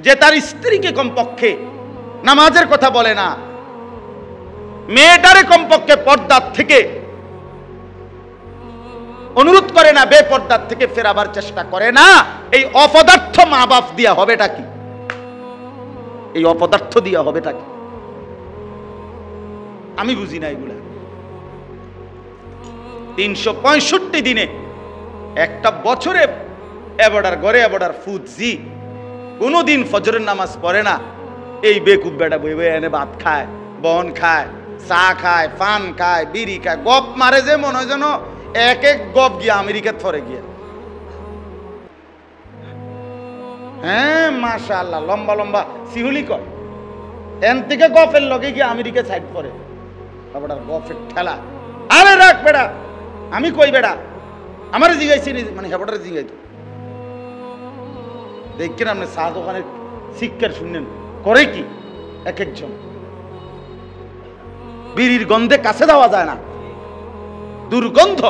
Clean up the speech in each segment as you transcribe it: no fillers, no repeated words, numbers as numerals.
যে তার স্ত্রীকে কমপক্ষে নামাজের কথা বলে না, মেয়েটারে কমপক্ষে পর্দার থেকে অনুরোধ করে না, বেপর্দার থেকে ফেরাবার চেষ্টা করে না, এই অপদার্থ মা বাপ দিয়া হবেটা কি? এই অপদার্থ দিয়া হবেটা কি? আমি বুঝি না এগুলা। 365 দিনে একটা বছরে এবড়ার ঘরে এবড়ার ফুজি কোনোদিন ফজরের নামাজ পড়ে না, এই বেকুব বেটা বই বই এনে ভাত খায়, বন খায়, চা খায়, পান খায়, বিড়ি খায়, গপ মারে যে মনে হয় যেন এক এক গপ গিয়া আমেরিকার থরে গিয়া। হ্যাঁ মাশাআল্লাহ, লম্বা লম্বা সিহুলি কয়, এন থেকে গফের লগে গিয়ে আমেরিকা সাইড পরে বেটার গফের ঠেলা। আরে রাখ বেটা, আমি কই বেটা আমার জিগাইছি মানে হেবটারে জিগাইতো দেখেন আপনি চা দোকানের শিক্ষার শুনলেন করে কি এক একজন। বিড়ির গন্ধে কাছে যাওয়া যায় না, দুর্গন্ধ।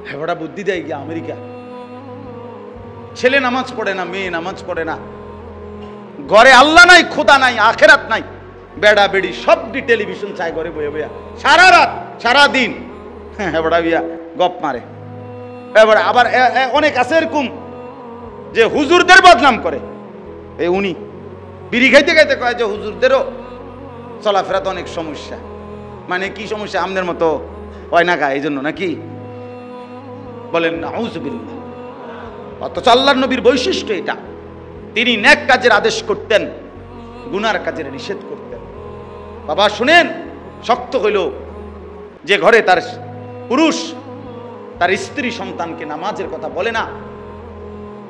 হেবটা বুদ্ধি দেয় গিয়া আমেরিকা। ছেলে নামাজ পড়ে না, মেয়ে নামাজ পড়ে না, ঘরে আল্লাহ নাই, খোদা নাই, আখেরাত নাই, বেড়া বেড়ি সবটি টেলিভিশন চাই ঘরে বয়ে বইয়া সারা রাত সারা দিন। হ্যাঁ হেবটা বিয়া গপ মারে। এবার আবার অনেক আছে এরকম যে হুজুরদের বদনাম করে। এই উনি বিড়ি খাইতে খাইতে কয় যে হুজুরদেরও চলাফেরাতে অনেক সমস্যা। মানে কি সমস্যা? আমাদের মতো হয় না খায় এই জন্য নাকি বলেন না? আউযুবিল্লাহ। অথচ আল্লাহর নবীর বৈশিষ্ট্য এটা, তিনি নেক কাজের আদেশ করতেন, গুনার কাজের নিষেধ করতেন। বাবা শুনেন, শক্ত হইল যে ঘরে তার পুরুষ তার স্ত্রী সন্তানকে নামাজের কথা বলে না,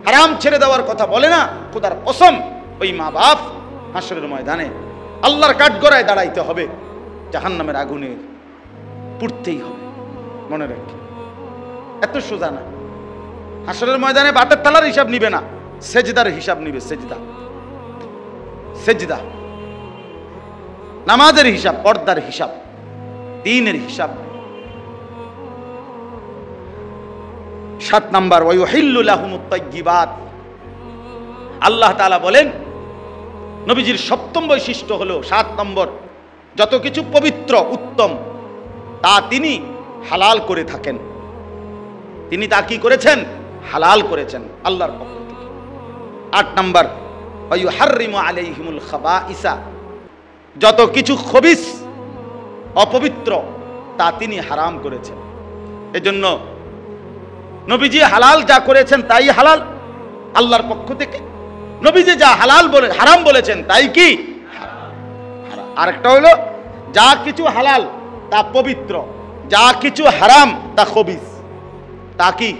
হারাম ছেড়ে দেওয়ার কথা বলে না, খোদার কসম ওই মা বাপ হাসরের ময়দানে আল্লাহর কাঠগড়ায় দাঁড়াইতে হবে, জাহান্নামের আগুনে পুড়তেই হবে। মনে রাখি, এত সোজা না। হাসরের ময়দানে বাতের থালার হিসাব নিবে না, সেজদার হিসাব নিবে। সেজদা, সেজদা, নামাজের হিসাব, পর্দার হিসাব, দ্বীনের হিসাব। 7 নাম্বার, ওয়ায়ুহিল্লু লাহুমুত তাইয়্যিবাত। আল্লাহ তাআলা বলেন, নবীজির 7ম বৈশিষ্ট্য হলো 7 নম্বর, যত কিছু পবিত্র উত্তম তা তিনি হালাল করে থাকেন। তিনি তা কি করেছেন? হালাল করেছেন আল্লাহর পক্ষ থেকে। 8 নাম্বার, ওয়ায়ুহাররিমু আলাইহিমুল খাবাইসা। যত কিছু খবিস অপবিত্র তা তিনি হারাম করেছেন। এজন্য নবীজি হালাল যা করেছেন তাই হালাল আল্লাহর পক্ষ থেকে। নবীজি যা হালাল বলে হারাম বলেছেন তাই কি হারাম। আরেকটা হলো যা কিছু হালাল তা পবিত্র, যা কিছু হারাম তা খবিস। তা কি?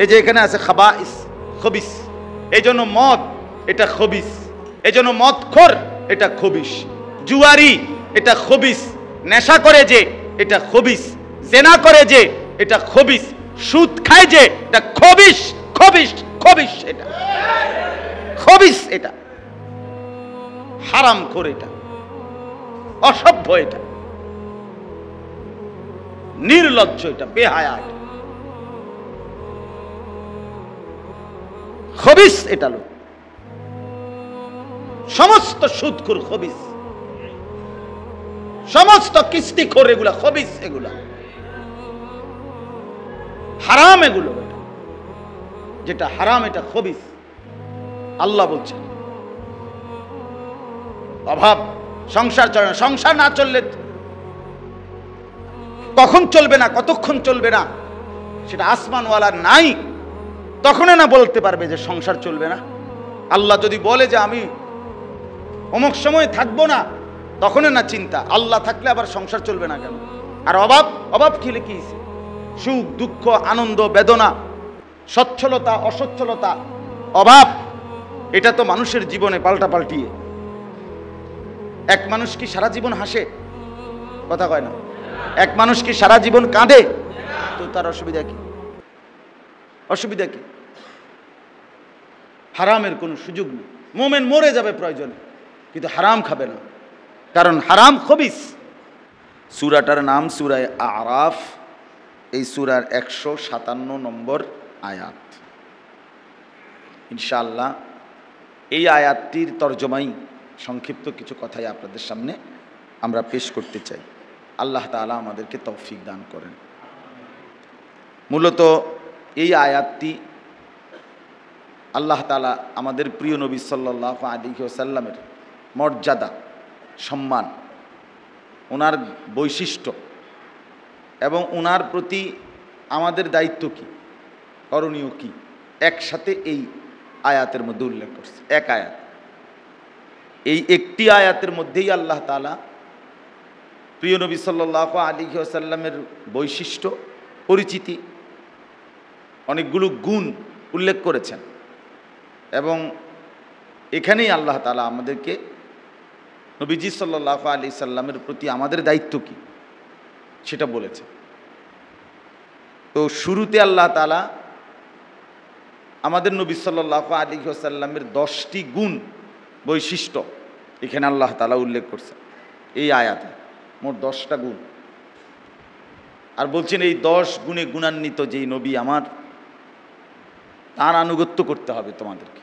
এই যে এখানে আছে খাবাইস, খবিস। এই জন্য মদ এটা খবিস, এই জন্য মদখোর এটা খবিস, জুয়ারি এটা খবিস, নেশা করে যে এটা খবিস, জেনা করে যে এটা খবিস, সুদ খায় যে এটা খবিস। খবিস, খবিস, এটা খবিস, এটা হারামখোর, এটা অসভ্য, এটা নির্লজ্জ, এটা বেহায়া, এটা খবিস। এটা লোক সমস্ত সুদখোর খবিস, সমস্ত কিস্তিখোর এগুলা খবিস, এগুলা হারাম। এগুলো যেটা হারাম এটা খবিস। আল্লাহ বলছেন অভাব, সংসার চলে না। সংসার না চললে কখন চলবে না, কতক্ষণ চলবে না সেটা আসমানওয়ালার নাই, তখন না বলতে পারবে যে সংসার চলবে না। আল্লাহ যদি বলে যে আমি অমুক সময় থাকবো না, তখন না চিন্তা। আল্লাহ থাকলে আবার সংসার চলবে না কেন? আর অভাব, অভাব খেলে কি? সুখ দুঃখ, আনন্দ বেদনা, সচ্ছলতা অসচ্ছলতা, অভাব, এটা তো মানুষের জীবনে পাল্টা পাল্টিয়ে। এক মানুষ কি সারা জীবন হাসে? কথা কয় না। এক মানুষ কি সারা জীবন কাঁদে? তো তার অসুবিধা কি? অসুবিধা কি? হারামের কোনো সুযোগ নেই। মোমেন মরে যাবে প্রয়োজনে, কিন্তু হারাম খাবে না, কারণ হারাম খবিস। সূরাটার নাম সূরা আরাফ। এই সূরার 157 নম্বর আয়াত। ইনশাআল্লাহ এই আয়াতটির তর্জমাই সংক্ষিপ্ত কিছু কথাই আপনাদের সামনে আমরা পেশ করতে চাই। আল্লাহ তাআলা আমাদেরকে তৌফিক দান করেন। মূলত এই আয়াতটি আল্লাহ তাআলা আমাদের প্রিয় নবী সাল্লাল্লাহু আলাইহি ওয়াসাল্লামের মর্যাদা, সম্মান, ওনার বৈশিষ্ট্য এবং ওনার প্রতি আমাদের দায়িত্ব কী, করণীয় কী, একসাথে এই আয়াতের মধ্যে উল্লেখ করছে। এক আয়াত, এই একটি আয়াতের মধ্যেই আল্লাহ তাআলা প্রিয় নবী সাল্লাল্লাহু আলাইহি ওয়াসাল্লামের বৈশিষ্ট্য, পরিচিতি, অনেকগুলো গুণ উল্লেখ করেছেন এবং এখানেই আল্লাহ তাআলা আমাদেরকে নবীজি সাল্লাল্লাহু আলাইহি সাল্লামের প্রতি আমাদের দায়িত্ব কী সেটা বলেছে। তো শুরুতে আল্লাহ তাআলা আমাদের নবী সাল্লাল্লাহু আলাইহি ওয়াসাল্লামের 10টি গুণ, বৈশিষ্ট্য এখানে আল্লাহ তাআলা উল্লেখ করছে এই আয়াতে, মোট 10টা গুণ। আর বলছেন এই 10 গুণে গুণান্বিত যেই নবী আমার, তার আনুগত্য করতে হবে তোমাদেরকে।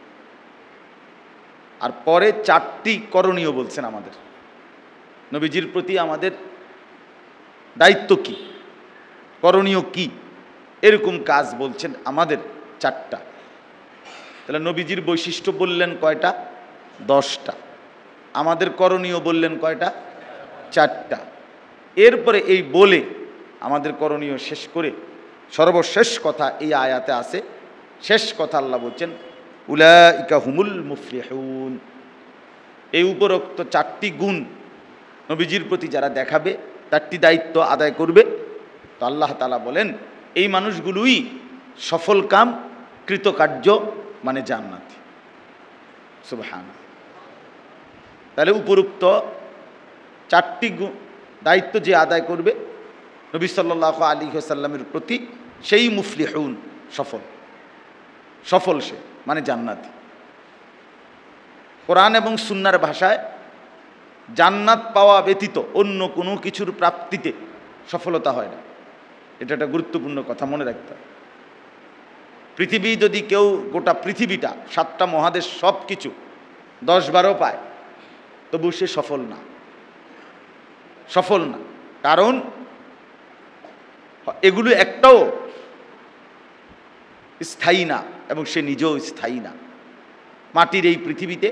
আর পরে 4টি করণীয় বলছেন আমাদের, নবীজির প্রতি আমাদের দায়িত্ব কি, করণীয় কি, এরকম কাজ বলছেন আমাদের 4টা। তাহলে নবীজির বৈশিষ্ট্য বললেন কয়টা? 10টা। আমাদের করণীয় বললেন কয়টা? 4টা। এরপরে এই বলে আমাদের করণীয় শেষ করে সর্বশেষ কথা এই আয়াতে আছে, শেষ কথা আল্লাহ বলছেন উলাইকা হুমুল মুফলিহুন। এই উপরোক্ত 4টি গুণ নবীজির প্রতি যারা দেখাবে, 4টি দায়িত্ব আদায় করবে, তো আল্লাহ তাআলা বলেন এই মানুষগুলোই সফল কাম, কৃতকার্য, মানে জান্নাতি। সুবহানাল্লাহ। তাহলে উপরোক্ত 4টি দায়িত্ব যে আদায় করবে নবী সাল্লাল্লাহু আলাইহি ওয়াসাল্লামের প্রতি, সেই মুফলিহুন, সফল, সফল সে মানে জান্নাতি। কোরআন এবং সুন্নাহর ভাষায় জান্নাত পাওয়া ব্যতীত অন্য কোনো কিছুর প্রাপ্তিতে সফলতা হয় না। এটা একটা গুরুত্বপূর্ণ কথা মনে রাখতে হবে। পৃথিবী যদি কেউ, গোটা পৃথিবীটা, 7টা মহাদেশ, সব কিছু 10-12 পায়, তবু সে সফল না, সফল না। কারণ এগুলো একটাও স্থায়ী না এবং সে নিজেও স্থায়ী না। মাটির এই পৃথিবীতে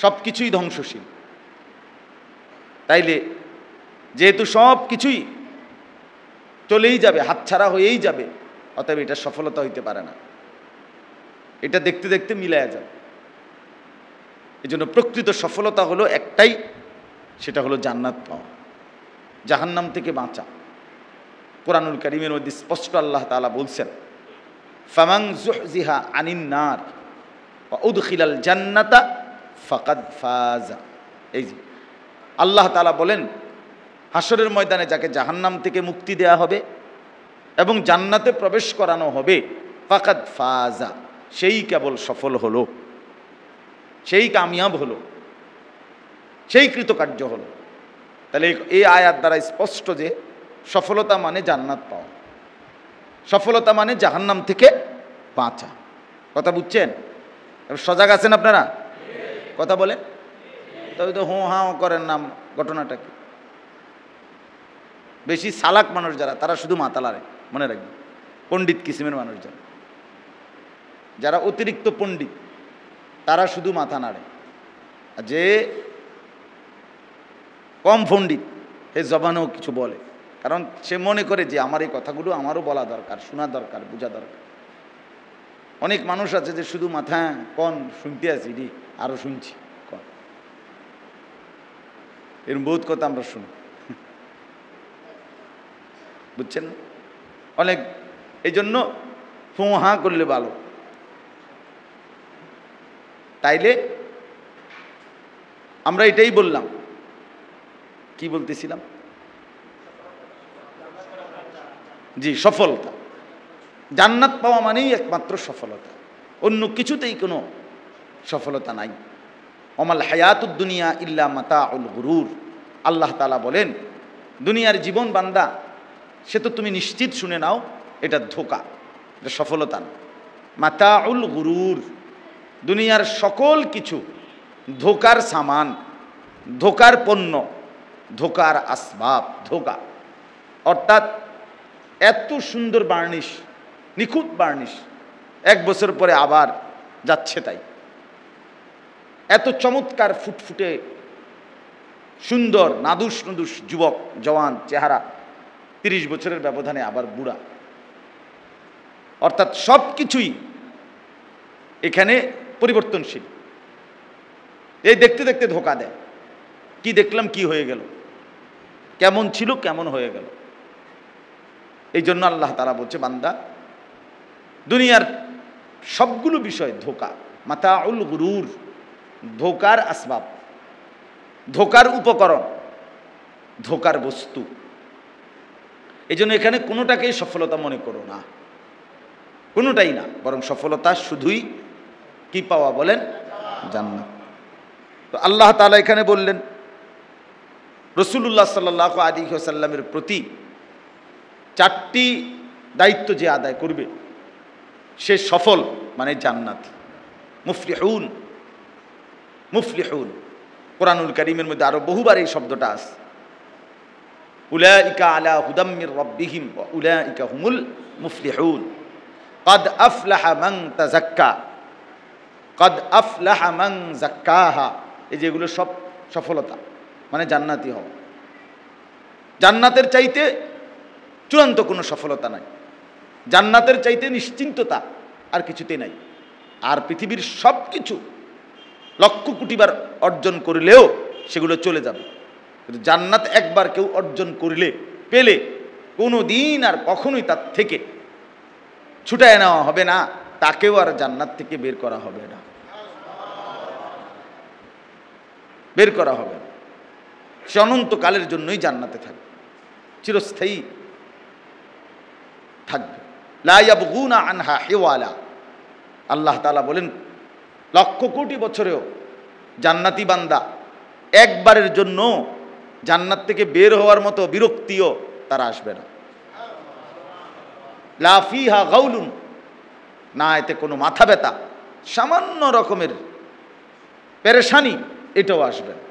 সব কিছুই ধ্বংসশীল। তাইলে যেহেতু সব কিছুই চলেই যাবে, হাতছাড়া হয়েই যাবে, অতএব এটা সফলতা হইতে পারে না। এটা দেখতে দেখতে মিলায়া যাবে। এই জন্য প্রকৃত সফলতা হলো একটাই, সেটা হলো জান্নাত পাওয়া, জাহান্নাম থেকে বাঁচা। কোরআনুল কারীমের মধ্যে স্পষ্ট আল্লাহ তাআলা বলছেন ফামান যুহজিহা আনিন নার ওয়া উদখিলাল জান্নাতা ফাকাদ ফাজা। এই যে আল্লাহ তাআলা বলেন হাসরের ময়দানে যাকে জাহান্নাম থেকে মুক্তি দেয়া হবে এবং জান্নাতে প্রবেশ করানো হবে, ফাকাদ ফাজা, সেই কেবল সফল হলো, সেই কামিয়াব হলো, সেই কৃতকার্য হলো। তাহলে এই আয়াত দ্বারা স্পষ্ট যে সফলতা মানে জান্নাত পাওয়া, সফলতা মানে জাহান্নাম থেকে বাঁচা। কথা বুঝছেন? সজাগ আছেন আপনারা? কথা বলেন। তবে তো হুঁ হাঁ করেন নাম, ঘটনাটা কি? বেশি চালাক মানুষ যারা, তারা শুধু মাথা নাড়ে, মনে রাখবেন। পণ্ডিত কিসিমের মানুষ যারা, যারা অতিরিক্ত পণ্ডিত, তারা শুধু মাথা নাড়ে। আর যে কম পণ্ডিত, সে জবানেও কিছু বলে, কারণ সে মনে করে যে আমার এই কথাগুলো আমারও বলা দরকার, শোনা দরকার, বোঝা দরকার। অনেক মানুষ আছে যে শুধু মাথা কন, শুনতে আছি রে, আরও শুনছি, কন, এরকম বহুত কথা আমরা শুনি, বুঝছেন? অনেক, এই জন্য ফোঁ হাঁ করলে ভালো। তাইলে আমরা এটাই বললাম, কি বলতেছিলাম? জি, সফলতা। জান্নাত পাওয়া মানেই একমাত্র সফলতা, অন্য কিছুতেই কোনো সফলতা নাই। ওমাল হায়াতুদ দুনিয়া ইল্লা মাতাউল গুরুর। আল্লাহ তাআলা বলেন দুনিয়ার জীবন বান্দা, সে তো তুমি নিশ্চিত শুনে নাও, এটা ধোঁকা, এটা সফলতা না। মাতাউল গুরুর, দুনিয়ার সকল কিছু ধোকার সামান, ধোকার পণ্য, ধোকার আসবাব, ধোকা। অর্থাৎ এত সুন্দর বার্নিশ, নিখুঁত বার্নিশ, 1 বছর পরে আবার যাচ্ছে তাই। এত চমৎকার ফুটফুটে সুন্দর নাদুস নুদুস যুবক জওয়ান চেহারা 30 বছরের ব্যবধানে আবার বুড়া। অর্থাৎ সব কিছুই এখানে পরিবর্তনশীল। এই দেখতে দেখতে ধোকা দেয়, কি দেখলাম কি হয়ে গেল, কেমন ছিল কেমন হয়ে গেল। এই জন্য আল্লাহ তাআলা বলছে, বান্দা দুনিয়ার সবগুলো বিষয় ধোকা, মাতাউল গুরুর, ধোকার আসবাব, ধোকার উপকরণ, ধোকার বস্তু। এই জন্য এখানে কোনোটাকেই সফলতা মনে করো না, কোনোটাই না, বরং সফলতা শুধুই কি পাওয়া বলেন? জান্নাত। তো আল্লাহ তাআলা এখানে বললেন রাসূলুল্লাহ সাল্লাল্লাহু আলাইহি ওয়াসাল্লামের প্রতি 4টি দায়িত্ব যে আদায় করবে সে সফল, মানে জান্নাত। মুফলিহুন, মুফলিহুন, কোরআনুল কারীমের মধ্যে আরো বহুবার এই শব্দটা আছে। উলাইকা আলা হুদাম মির রাব্বিহিম ওয়া উলাইকা হুমুল মুফলিহুন। قد أفلح من تزكى قد أفلح من زكاها। এই যেগুলো সব সফলতা, মানে জান্নাতি হওয়া। জান্নাতের চাইতে চূড়ান্ত কোনো সফলতা নাই, জান্নাতের চাইতে নিশ্চিন্ততা আর কিছুতে নাই। আর পৃথিবীর সব কিছু লক্ষ কোটিবার অর্জন করলেও সেগুলো চলে যাবে, কিন্তু জান্নাত একবার কেউ অর্জন করলে, পেলে, কোনো দিন আর কখনোই তার থেকে ছুটায় নেওয়া হবে না, তাকেও আর জান্নাত থেকে বের করা হবে না, বের করা হবে না। সে অনন্তকালের জন্যই জান্নাতে থাকবে, চিরস্থায়ী থাকবে। লা ইয়াবগুনা আনহা হিওয়ালা। আল্লাহ তাআলা বলেন, লক্ষ কোটি বছরেও জান্নাতি বান্দা একবারের জন্য জান্নাত থেকে বের হওয়ার মতো বিরক্তিও তারা আসবে না। লা ফিহা গাউলুন, না এতে কোনো মাথা ব্যথা, সামান্য রকমের পেরেশানি এটাও আসবে না।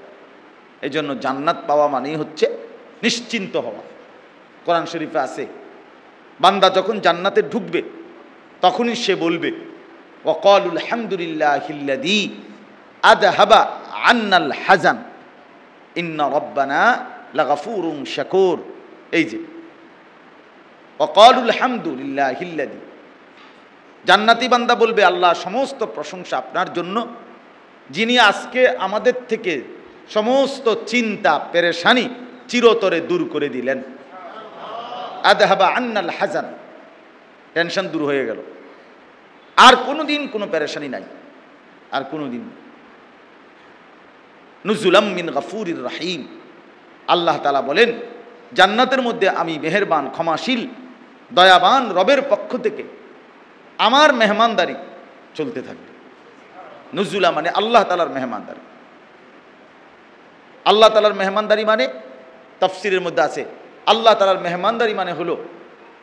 এই জন্য জান্নাত পাওয়া মানেই হচ্ছে নিশ্চিন্ত হওয়া। কোরআন শরীফে আছে, বান্দা যখন জান্নাতে ঢুকবে তখনই সে বলবে, ওয়াকালুল হামদুলিল্লাহিল্লাযী আযহাবা আন্নাল হাযান ইন্না রাব্বানা লাগাফুরুন শাকুর। এই যে ওয়াকালুল হামদুলিল্লাহিল্লাযী, জান্নাতি বান্দা বলবে, আল্লাহ সমস্ত প্রশংসা আপনার জন্য, যিনি আজকে আমাদের থেকে সমস্ত চিন্তা পেরেশানি চিরতরে দূর করে দিলেন। আযহাবা আন্নাল হাযান, টেনশন দূর হয়ে গেল, আর কোনোদিন কোনো পেরেশানি নাই, আর কোনোদিন। নুজুলাম মিন গাফুরির রাহিম, আল্লাহ তাআলা বলেন জান্নাতের মধ্যে আমি মেহেরবান, ক্ষমাশীল, দয়াবান রবের পক্ষ থেকে আমার মেহমানদারি চলতে থাকবে। নুজুলা মানে আল্লাহ তাআলার মেহমানদারি। আল্লাহ তাআলার মেহমানদারি মানে তাফসীরের মধ্যে আছে, আল্লাহ তাআলার মেহমানদারি মানে হলো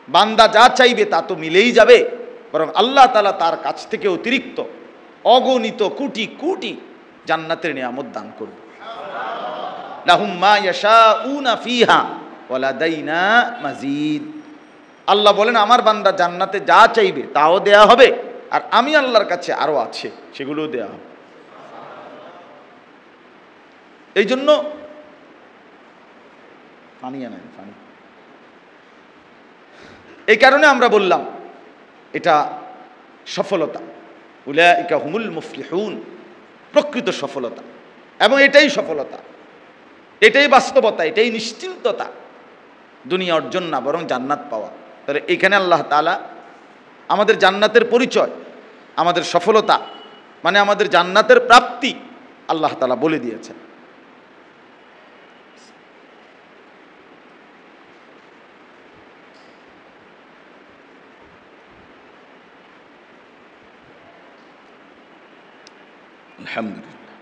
বান্দা যা চাইবে তা তো মিলেই যাবে, বরং আল্লাহ তাআলা তার কাছ থেকে অতিরিক্ত অগণিত কোটি কোটি জান্নাতের নিয়ামত দান করবে। লাহুম মা ইয়াশাউনা ফিহা ওয়া লাদাইনা মাজিদ। আল্লাহ বলেন আমার বান্দা জান্নাতে যা চাইবে তাও দেয়া হবে, আর আমি আল্লাহর কাছে আরো আছে সেগুলোও দেয়া হবে। এই জন্য পানি আনেন, পানি। এই কারণে আমরা বললাম এটা সফলতা। উলাইকা হুমুল মুফলিহুন, প্রকৃত সফলতা। এবং এটাই সফলতা, এটাই বাস্তবতা, এটাই নিশ্চিন্ততা। দুনিয়া অর্জন না, বরং জান্নাত পাওয়া। তাহলে এখানে আল্লাহ তাআলা আমাদের জান্নাতের পরিচয়, আমাদের সফলতা মানে আমাদের জান্নাতের প্রাপ্তি আল্লাহ তাআলা বলে দিয়েছেন। আলহামদুলিল্লাহ।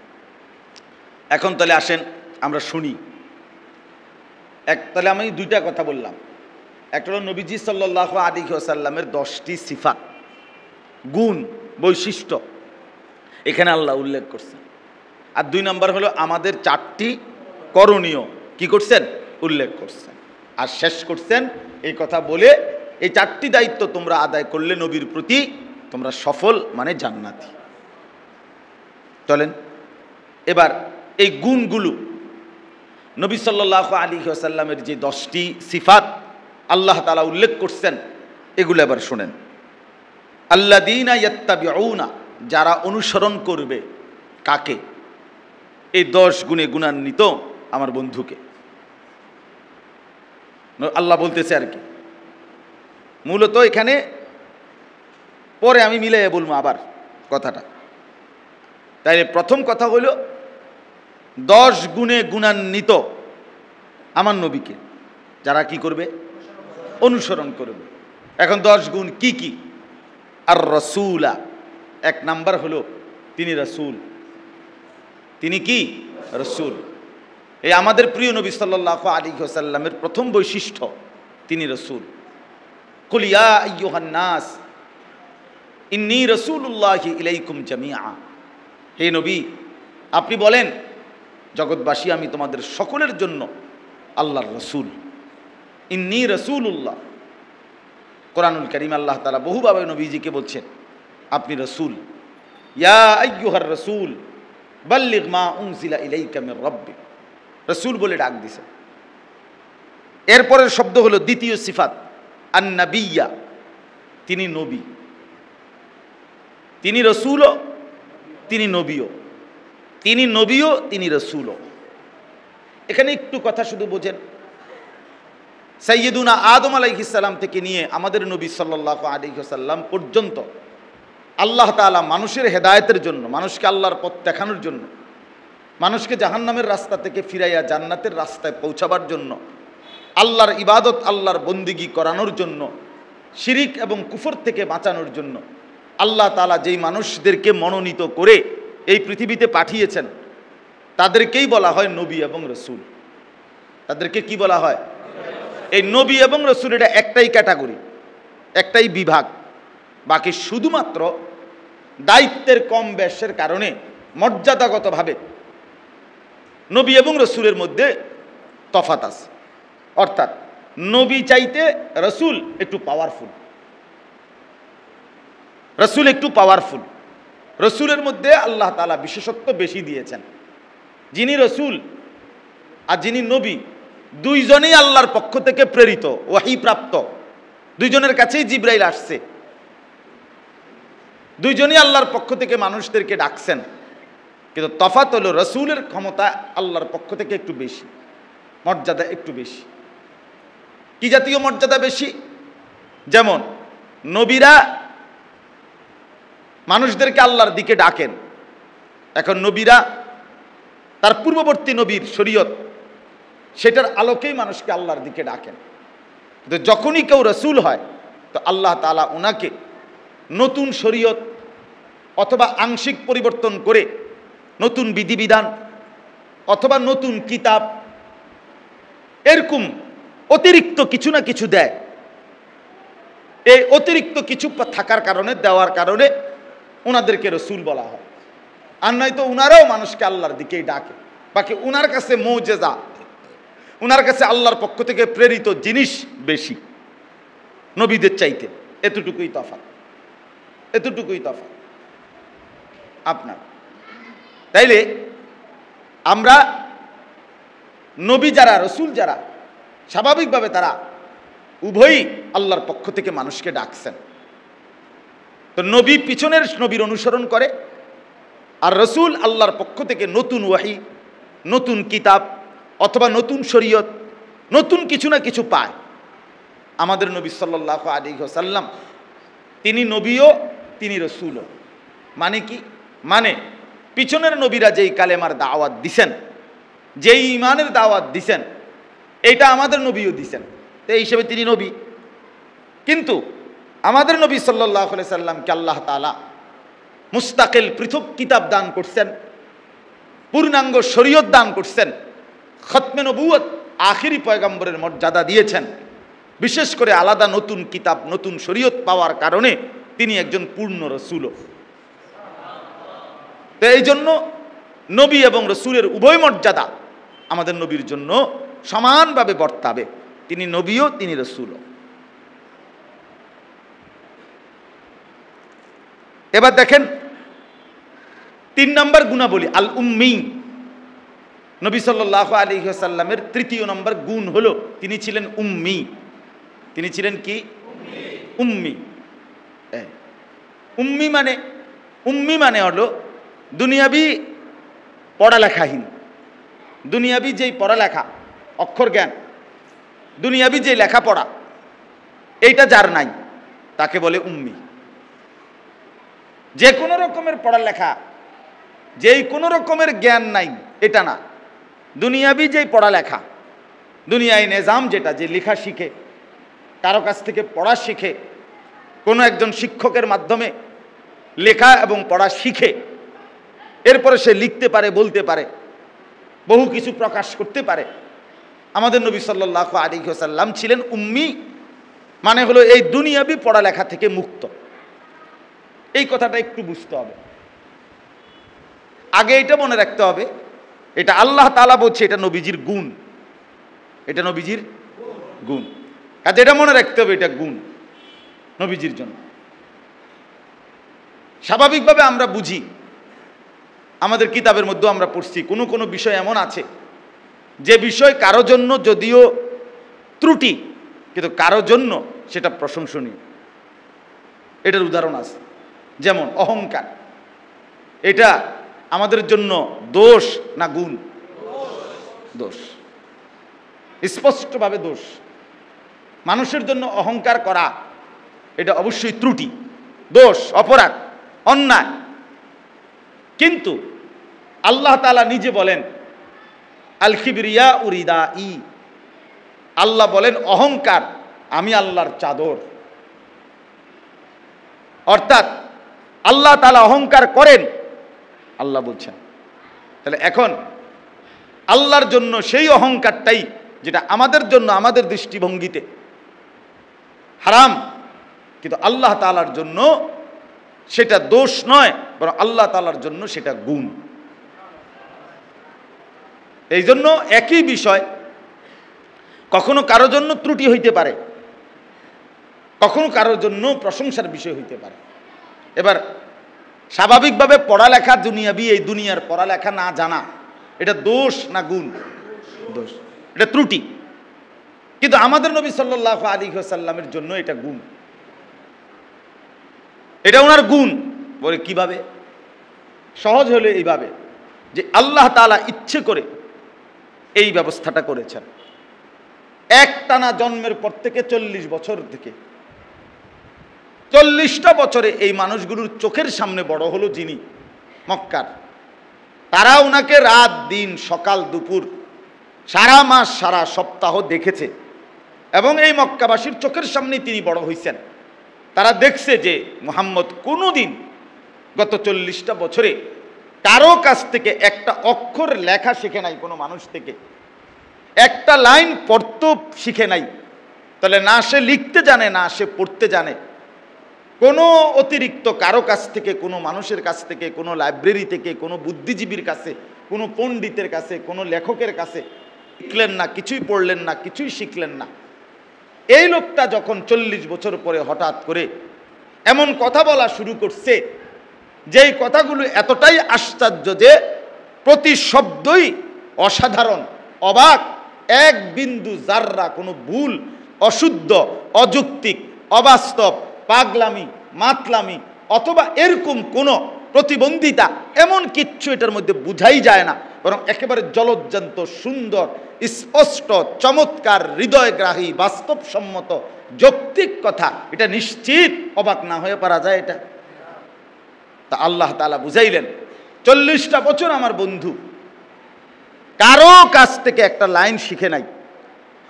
এখন তাহলে আসেন আমরা শুনি। তাহলে আমি 2টা কথা বললাম। একটা হলো নবীজি সাল্লাল্লাহু আলাইহি ওয়াসাল্লামের 10টি সিফাত, গুণ, বৈশিষ্ট্য। এখানে আল্লাহ উল্লেখ করছেন। আর 2 নম্বর হলো আমাদের 4টি করণীয় কি করছেন, উল্লেখ করছেন। আর শেষ করছেন এই কথা বলে, এই 4টি দায়িত্ব তোমরা আদায় করলে নবীর প্রতি তোমরা সফল, মানে জান্নাতি। চলেন এবার এই গুণগুলো, নবী সাল্লাল্লাহু আলাইহি ওয়াসাল্লামের যে 10টি সিফাত আল্লাহ তাআলা উল্লেখ করছেন, এগুলো এবার শুনেন। আল্লাযীনা ইয়াত্তাবিউনা, যারা অনুসরণ করবে, কাকে? এই 10 গুণে গুণান্বিত আমার বন্ধুকে। আল্লাহ বলতেছে আর কি, মূলত এখানে পরে আমি মিলাইয়া বলবো আবার কথাটা। তাই প্রথম কথা হলো 10 গুণে গুণান্বিত আমার নবীকে যারা কি করবে, অনুসরণ করবে। এখন 10 গুণ কি কি? আর রাসূলা, 1 নাম্বার হলো তিনি রাসূল। তিনি কি? রাসূল। এই আমাদের প্রিয় নবী সাল্লাল্লাহু আলাইহি ওয়াসাল্লামের প্রথম বৈশিষ্ট্য, তিনি রাসূল। কুল ইয়া আইয়ুহান নাস ইন্নী রাসূলুল্লাহি ইলাইকুম জামিআ, হে নবী আপনি বলেন জগৎবাসী আমি তোমাদের সকলের জন্য আল্লাহর রাসূল। ইন্নী রাসূলুল্লাহ, কোরআনুল কারীম আল্লাহ তাআলা বহুভাবে নবীজিকে বলছেন আপনি রাসূল। ইয়া আইয়ুহার রাসূল বাল্লিগ মা উনজিলা ইলাইকা মির রাব্বিক, রাসূল বলে ডাক দিছে। এরপরের শব্দ হলো দ্বিতীয় সিফাত আন-নাবিয়্যা, তিনি নবী। তিনি রাসূলও, তিনি নবীও। তিনি নবীও, তিনি রাসূলও। এখানে একটু কথা শুধু বোঝেন, সাইয়্যিদুনা আদম আলাইহিস সালাম থেকে নিয়ে আমাদের নবী সাল্লাল্লাহু আলাইহি ওয়াসাল্লাম পর্যন্ত আল্লাহ তাআলা মানুষের হেদায়েতের জন্য, মানুষকে আল্লাহর পথ দেখানোর জন্য, মানুষকে জাহান্নামের রাস্তা থেকে ফিরাইয়া জান্নাতের রাস্তায় পৌঁছাবার জন্য, আল্লাহর ইবাদত, আল্লাহর বন্দিগি করানোর জন্য, শিরিক এবং কুফর থেকে বাঁচানোর জন্য আল্লাহ তাআলা যেই মানুষদেরকে মনোনীত করে এই পৃথিবীতে পাঠিয়েছেন তাদেরকেই বলা হয় নবী এবং রাসূল। তাদেরকে কি বলা হয়? এই নবী এবং রাসূল, এটা একটাই ক্যাটাগরি, একটাই বিভাগ। বাকি শুধুমাত্র দায়িত্বের কম বেশের কারণে মর্যাদাগতভাবে নবী এবং রাসূলের মধ্যে তফাত আছে। অর্থাৎ নবী চাইতে রাসূল একটু পাওয়ারফুল, রাসূল একটু পাওয়ারফুল। রাসূলের মধ্যে আল্লাহ তাআলা বিশেষত্ব বেশি দিয়েছেন। যিনি রাসূল আর যিনি নবী, দুইজনেই আল্লাহর পক্ষ থেকে প্রেরিত, ওয়াহী প্রাপ্ত। দুইজনের কাছেই জিবরাইল আসছে, দুইজনই আল্লাহর পক্ষ থেকে মানুষদেরকে ডাকছেন। কিন্তু তফাৎ হলো রাসূলের ক্ষমতা আল্লাহর পক্ষ থেকে একটু বেশি, মর্যাদা একটু বেশি। কি জাতীয় মর্যাদা বেশি? যেমন নবীরা মানুষদেরকে আল্লাহর দিকে ডাকেন। এখন নবীরা তার পূর্ববর্তী নবীর শরীয়ত, সেটার আলোকেই মানুষকে আল্লাহর দিকে ডাকেন। কিন্তু যখনই কেউ রাসূল হয় তো আল্লাহ তাআলা ওনাকে নতুন শরীয়ত অথবা আংশিক পরিবর্তন করে নতুন বিধিবিধান অথবা নতুন কিতাব, এরকম অতিরিক্ত কিছু না কিছু দেয়। এই অতিরিক্ত কিছু থাকার কারণে, দেওয়ার কারণে ওনাদেরকে রাসূল বলা হয়। আর নয়তো ওনারাও মানুষকে আল্লাহর দিকেই ডাকে। বাকি ওনার কাছে মুজিজা, ওনার কাছে আল্লাহর পক্ষ থেকে প্রেরিত জিনিস বেশি নবীদের চাইতে। এতটুকুই তফাৎ, এতটুকুই তফাৎ আপনার। তাইলে আমরা নবী যারা, রাসূল যারা, স্বাভাবিকভাবে তারা উভয়ই আল্লাহর পক্ষ থেকে মানুষকে ডাকছেন। তো নবী পিছনের নবীর অনুসরণ করে, আর রাসূল আল্লাহর পক্ষ থেকে নতুন ওয়াহী, নতুন কিতাব অথবা নতুন শরীয়ত, নতুন কিছু না কিছু পায়। আমাদের নবী সাল্লাল্লাহু আলাইহি ওয়াসাল্লাম তিনি নবীও, তিনি রাসূলও। মানে কি? মানে পিছনের নবীরা যেই কালেমার দাওয়াত দিছেন, যেই ঈমানের দাওয়াত দিছেন, এটা আমাদের নবীও দিছেন। তো এই হিসেবে তিনি নবী। কিন্তু আমাদের নবী সাল্লাল্লাহু আলাইহি সাল্লামকে আল্লাহ তাআলা মুস্তাকিল পৃথক কিতাব দান করছেন, পূর্ণাঙ্গ শরীয়ত দান করছেন, খতমে নবুয়ত, আখিরি পয়গম্বরের মর্যাদা দিয়েছেন। বিশেষ করে আলাদা নতুন কিতাব, নতুন শরীয়ত পাওয়ার কারণে তিনি একজন পূর্ণ রাসূল। তো এই জন্য নবী এবং রসুলের উভয় মর্যাদা আমাদের নবীর জন্য সমানভাবে বর্তাবে। তিনি নবীও, তিনি রসুলও। এবার দেখেন 3 নম্বর গুণাবলী আল উম্মি। নবী সাল্লাল্লাহু আলাইহি ওয়াসাল্লামের 3য় নম্বর গুণ হলো তিনি ছিলেন উম্মি। তিনি ছিলেন কি? উম্মি। উম্মি মানে হলো দুনিয়াবি পড়ালেখাহীন। দুনিয়াবি যেই পড়ালেখা, অক্ষর জ্ঞান, দুনিয়াবি যে লেখাপড়া, এইটা যার নাই তাকে বলে উম্মি। যে কোনো রকমের পড়ালেখা, যেই কোনো রকমের জ্ঞান নাই এটা না, দুনিয়াবি যেই পড়ালেখা, দুনিয়ায় নিজাম যেটা, যে লেখা শিখে, কারো কাছ থেকে পড়া শিখে, কোনো একজন শিক্ষকের মাধ্যমে লেখা এবং পড়া শিখে, এরপরে সে লিখতে পারে, বলতে পারে, বহু কিছু প্রকাশ করতে পারে। আমাদের নবী সাল্লাল্লাহু আলাইহি ওয়াসাল্লাম ছিলেন উম্মি, মানে হলো এই দুনিয়াবি পড়ালেখা থেকে মুক্ত। এই কথাটা একটু বুঝতে হবে। আগে এটা মনে রাখতে হবে, এটা আল্লাহ তাআলা বলছে, এটা নবীজির গুণ, এটা নবীজির গুণ। কাজে এটা মনে রাখতে হবে, এটা গুণ নবীজির জন্য। স্বাভাবিকভাবে আমরা বুঝি, আমাদের কিতাবের মধ্যে আমরা পড়ছি, কোনো কোনো বিষয় এমন আছে যে বিষয় কারো জন্য যদিও ত্রুটি, কিন্তু কারো জন্য সেটা প্রশংসনীয়। এটার উদাহরণ আছে, যেমন অহংকার। এটা আমাদের জন্য দোষ না গুণ? দোষ, স্পষ্টভাবে দোষ। মানুষের জন্য অহংকার করা এটা অবশ্যই ত্রুটি, দোষ, অপরাধ, অন্যায়। কিন্তু আল্লাহ তাআলা নিজে বলেন আল কিবরিয়া উরিদাই, আল্লাহ বলেন অহংকার আমি আল্লাহর চাদর। অর্থাৎ আল্লাহ তাআলা অহংকার করেন, আল্লাহ বলছেন। তাহলে এখন আল্লাহর জন্য সেই অহংকারটাই যেটা আমাদের জন্য আমাদের দৃষ্টিভঙ্গিতে হারাম, কিন্তু আল্লাহ তাআলার জন্য সেটা দোষ নয়, বরং আল্লাহ তাআলার জন্য সেটা গুণ। এই জন্য একই বিষয় কখনো কারোর জন্য ত্রুটি হইতে পারে, কখনো কারোর জন্য প্রশংসার বিষয় হইতে পারে। এবার স্বাভাবিকভাবে পড়ালেখা দুনিয়াবি, এই দুনিয়ার পড়ালেখা না জানা, এটা দোষ না গুণ? দোষ, এটা ত্রুটি। কিন্তু আমাদের নবী সাল্লাল্লাহু আলাইহি ওয়াসাল্লামের জন্য এটা গুণ, এটা ওনার গুণ। বলে কিভাবে? সহজ হলে এইভাবে যে আল্লাহ তাআলা ইচ্ছে করে এই ব্যবস্থাটা করেছেন। একটানা জন্মের পর থেকে 40 বছর থেকে 40টা বছরে এই মানুষগুলোর চোখের সামনে বড় হলো যিনি, মক্কার, তারা ওনাকে রাত দিন, সকাল দুপুর, সারা মাস সারা সপ্তাহ দেখেছে এবং এই মক্কাবাসীর চোখের সামনেই তিনি বড় হয়েছেন। তারা দেখছে যে মুহাম্মদ কোনোদিন গত 40টা বছরে কারো কাছ থেকে একটা অক্ষর লেখা শিখে নাই, কোনো মানুষ থেকে একটা লাইন পড়তে শিখে নাই। তাহলে না সে লিখতে জানে, না সে পড়তে জানে, কোনো অতিরিক্ত কারো কাছ থেকে, কোনো মানুষের কাছ থেকে, কোনো লাইব্রেরি থেকে, কোনো বুদ্ধিজীবীর কাছে, কোনো পণ্ডিতের কাছে, কোনো লেখকের কাছে শিখলেন না, কিছুই পড়লেন না, কিছুই শিখলেন না। এই লোকটা যখন 40 বছর পরে হঠাৎ করে এমন কথা বলা শুরু করছে, যেই কথাগুলো এতটাই আশ্চর্য যে প্রতি শব্দই অসাধারণ, অবাক, এক বিন্দু জাররা কোনো ভুল, অশুদ্ধ, অযৌক্তিক, অবাস্তব, পাগলামি, মাতলামি অথবা এরকম কোনো প্রতিবন্ধিতা, এমন কিচ্ছু এটার মধ্যে বুঝাই যায় না, বরং একেবারে জলজ্জান্ত, সুন্দর, স্পষ্ট, চমৎকার, হৃদয়গ্রাহী, বাস্তবসম্মত, যৌক্তিক কথা। এটা নিশ্চিত অবাক না হয়ে পারা যায় এটা? তা আল্লাহ তাআলা বুঝাইলেন 40টা বছর আমার বন্ধু কারো কাছ থেকে একটা লাইন শিখে নাই,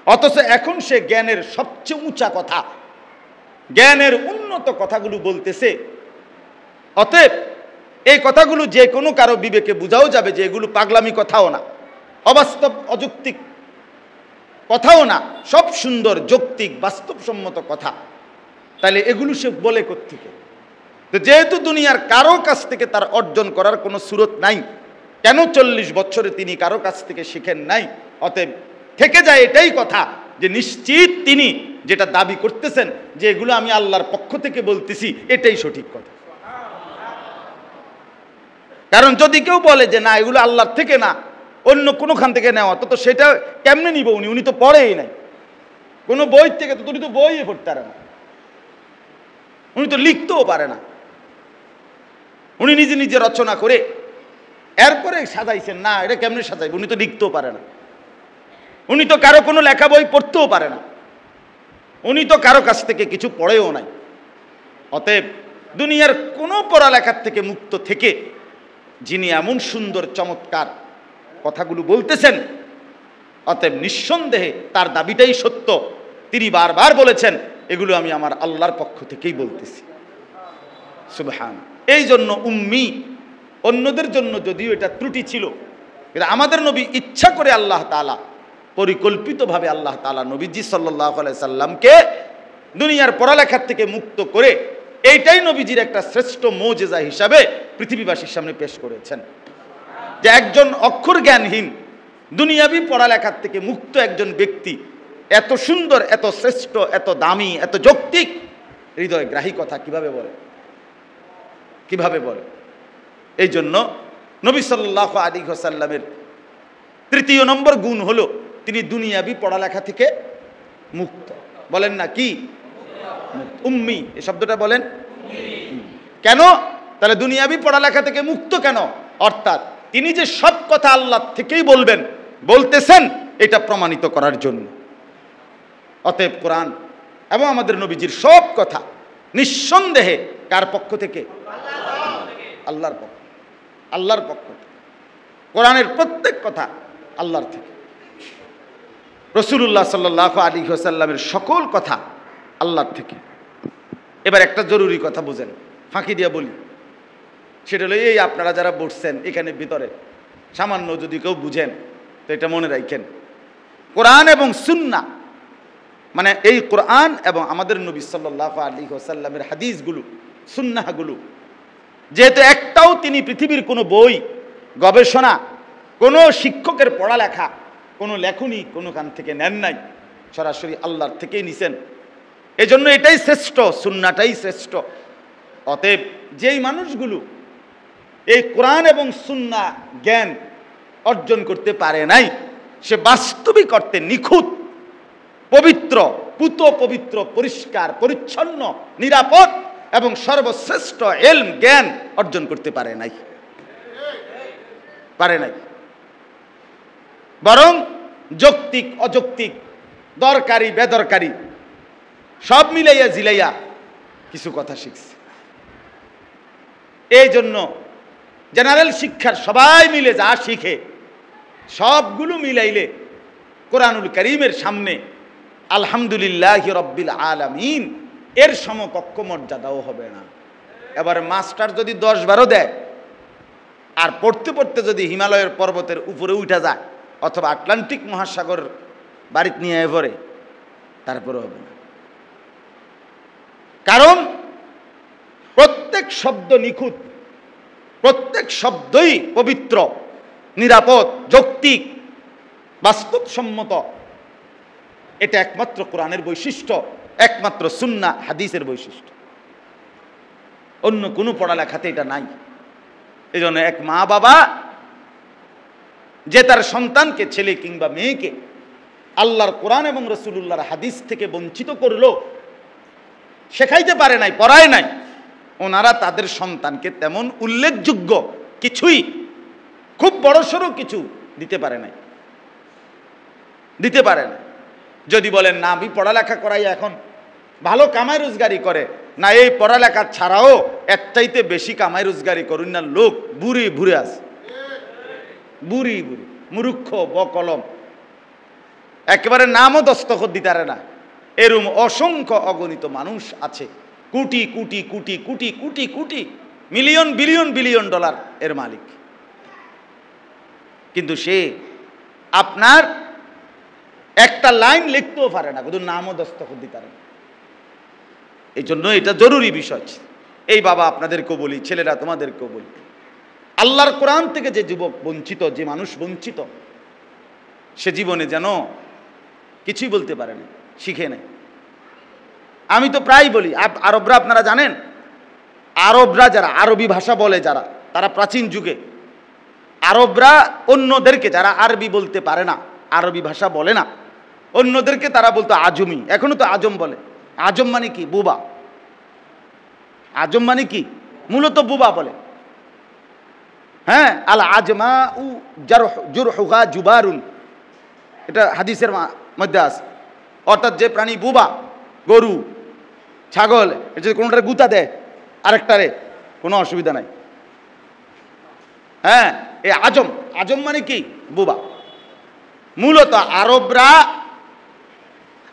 অথচ এখন সে জ্ঞানের সবচেয়ে উঁচা কথা, জ্ঞানের উন্নত কথাগুলো বলতেছে। অতএব এই কথাগুলো যে কোনো কারো বিবেকে বুঝাও যাবে যে এগুলো পাগলামি কথাও না, অবাস্তব অযৌক্তিক কথাও না, সব সুন্দর, যৌক্তিক, বাস্তবসম্মত কথা। তাহলে এগুলো সে বলে কোত্থেকে? তো যেহেতু দুনিয়ার কারো কাছ থেকে তার অর্জন করার কোনো সুরত নাই, কেন 40 বছরে তিনি কারো কাছ থেকে শিখেন নাই, অতএব থেকে যায় এটাই কথা যে নিশ্চিত তিনি যেটা দাবি করতেছেন যে এগুলো আমি আল্লাহর পক্ষ থেকে বলতেছি, এটাই সঠিক কথা। কারণ যদি কেউ বলে যে না এগুলো আল্লাহর থেকে না, অন্য কোনোখান থেকে নেওয়া, তো সেটা কেমনে নিব? উনি তো পড়েই নাই কোনো বই থেকে, তো উনি তো বইয়ে পড়তে পারে না, উনি তো লিখতেও পারে না, উনি নিজে নিজে রচনা করে এরপরে সাজাইছেন। না, এটা কেমনে সাজাইব? উনি তো লিখতেও পারে না, উনি তো কারো কোনো লেখা বই পড়তেও পারে না, উনি তো কারো কাছ থেকে কিছু পড়েও নাই। অতএব দুনিয়ার কোনো পড়ালেখার থেকে মুক্ত থেকে যিনি এমন সুন্দর চমৎকার কথাগুলো বলতেছেন, অতএব নিঃসন্দেহে তার দাবিটাই সত্য। তিনি বারবার বলেছেন এগুলো আমি আমার আল্লাহর পক্ষ থেকেই বলতেছি। সুবহান। এই জন্য উম্মি অন্যদের জন্য যদিও এটা ত্রুটি ছিল, কিন্তু আমাদের নবী ইচ্ছা করে আল্লাহ তাআলা পরিকল্পিতভাবে আল্লাহ তাআলা নবীজি সাল্লাল্লাহু আলাইহি সাল্লামকে দুনিয়ার পড়ালেখার থেকে মুক্ত করে এইটাই নবীজির একটা শ্রেষ্ঠ মুজিজা হিসাবে পৃথিবীবাসীর সামনে পেশ করেছেন, যে একজন অক্ষর জ্ঞানহীন দুনিয়াবি পড়ালেখার থেকে মুক্ত একজন ব্যক্তি এত সুন্দর, এত শ্রেষ্ঠ, এত দামি, এত যৌক্তিক হৃদয়গ্রাহী কথা কিভাবে বলে, কিভাবে বলে? এই জন্য নবী সাল্লাল্লাহু আলাইহি ওয়াসাল্লামের তৃতীয় নম্বর গুণ হলো তিনি দুনিয়াবি পড়ালেখা থেকে মুক্ত। বলেন না কি? উম্মি, এই শব্দটা বলেন কেন? তাহলে দুনিয়াবি পড়ালেখা থেকে মুক্ত কেন? অর্থাৎ তিনি যে সব কথা আল্লাহ থেকেই বলবেন, বলতেছেন, এটা প্রমাণিত করার জন্য। অতএব কোরআন এবং আমাদের নবীজির সব কথা নিঃসন্দেহে কার পক্ষ থেকে? আল্লাহর পক্ষ, আল্লাহর পক্ষ থেকে। কোরআনের প্রত্যেক কথা আল্লাহর থেকে। রাসূলুল্লাহ সাল্লাল্লাহু আলাইহি ওয়াসাল্লামের সকল কথা আল্লাহর থেকে। এবার একটা জরুরি কথা বুঝেন, ফাঁকি দিয়া বলি, সেটা হলো এই আপনারা যারা বসছেন এখানে ভিতরে, সামান্য যদি কেউ বুঝেন তো এটা মনে রাখেন, কোরআন এবং সুন্নাহ, মানে এই কোরআন এবং আমাদের নবী সাল্লাল্লাহু আলাইহি ওয়াসাল্লামের হাদিসগুলো, সুন্নাহগুলো, যেহেতু একটাও তিনি পৃথিবীর কোনো বই, গবেষণা, কোনো শিক্ষকের পড়ালেখা, কোনো লেখনী কোনোখান থেকে নেন নাই, সরাসরি আল্লাহর থেকেই নিছেন। এজন্য এটাই শ্রেষ্ঠ, সুন্নাহটাই শ্রেষ্ঠ। অতএব যেই মানুষগুলো এই কোরআন এবং সুন্নাহ জ্ঞান অর্জন করতে পারে নাই, সে বাস্তবিক অর্থে নিখুঁত, পবিত্র, পুত পবিত্র, পরিষ্কার পরিচ্ছন্ন, নিরাপদ এবং সর্বশ্রেষ্ঠ ইলম জ্ঞান অর্জন করতে পারে নাই, পারে নাই। বরং যৌক্তিক অযৌক্তিক, দরকারি বেদরকারি সব মিলাইয়া জিলাইয়া কিছু কথা শিখছে। এই জন্য জেনারেল শিক্ষার সবাই মিলে যা শিখে সবগুলো মিলাইলে কোরআনুল কারীমের সামনে আলহামদুলিল্লাহি রাব্বিল আলামিন এর সমকক্ষ মর্যাদাও হবে না। এবার মাস্টার যদি 10-12 দেয় আর পড়তে পড়তে যদি হিমালয়ের পর্বতের উপরে উঠা যায় অথবা আটলান্টিক মহাসাগর বাড়িতে নিয়ে পড়ে, তারপরে হবে না। কারণ প্রত্যেক শব্দ নিখুঁত, প্রত্যেক শব্দই পবিত্র, নিরাপদ, যৌক্তিক, বাস্তবসম্মত। এটা একমাত্র কোরআনের বৈশিষ্ট্য, একমাত্র সুন্নাহ হাদিসের বৈশিষ্ট্য। অন্য কোনো পড়ালেখাতে এটা নাই। এই জন্য এক মা বাবা যে তার সন্তানকে, ছেলে কিংবা মেয়েকে আল্লাহর কোরআন এবং রাসূলুল্লাহর হাদিস থেকে বঞ্চিত করলো, শেখাইতে পারে নাই, পড়ায় নাই, ওনারা তাদের সন্তানকে তেমন উল্লেখযোগ্য কিছুই, খুব বড়সড় কিছু দিতে পারে নাই, দিতে পারে না। যদি বলেন না আমি পড়ালেখা করাই এখন ভালো কামাই রোজগারি করে, না এই পড়ালেখা ছাড়াও এর চাইতে বেশি কামাই রোজগারি করুন না লোক বুড়ি ভুরে আছে, বুড়ি বুড়ি মূর্খ বকলম, একেবারে নামও দস্তখত দিতে পারে না। এরম অসংখ্য অগণিত মানুষ আছে, crore crore crore crore crore crore, million billion billion dollar এর মালিক, কিন্তু সে আপনার একটা লাইন লিখতেও পারে না, শুধু নামও দস্তখত দিতে পারে না। এই জন্য এটা জরুরি বিষয়। এই বাবা আপনাদেরকেও বলি, ছেলেরা তোমাদেরকেও বলি, আল্লাহর কোরআন থেকে যে যুবক বঞ্চিত, যে মানুষ বঞ্চিত, সে জীবনে যেন কিছুই বলতে পারে না, শিখে নেয়। আমি তো প্রায় বলি, আরবরা, আপনারা জানেন, আরবরা যারা আরবি ভাষা বলে, যারা, তারা প্রাচীন যুগে আরবরা অন্যদেরকে, যারা আরবি বলতে পারে না, আরবি ভাষা বলে না, অন্যদেরকে তারা বলতো আজমি। এখনো তো আজম বলে। আজম মানে কি? বুবা। আজম মানে কি? মূলত বুবা বলে। হ্যাঁ, আল আজমা উ জুরহুহা জুবারুন, এটা হাদিসের মধ্যে আছে। অর্থাৎ যে প্রাণী বুবা, গরু, ছাগল, এটা যদি কোনোটারে গুতা দেয় আরেকটারে, কোনো অসুবিধা নাই। হ্যাঁ, এই আজম, আজম মানে কি? বুবা। মূলত আরবরা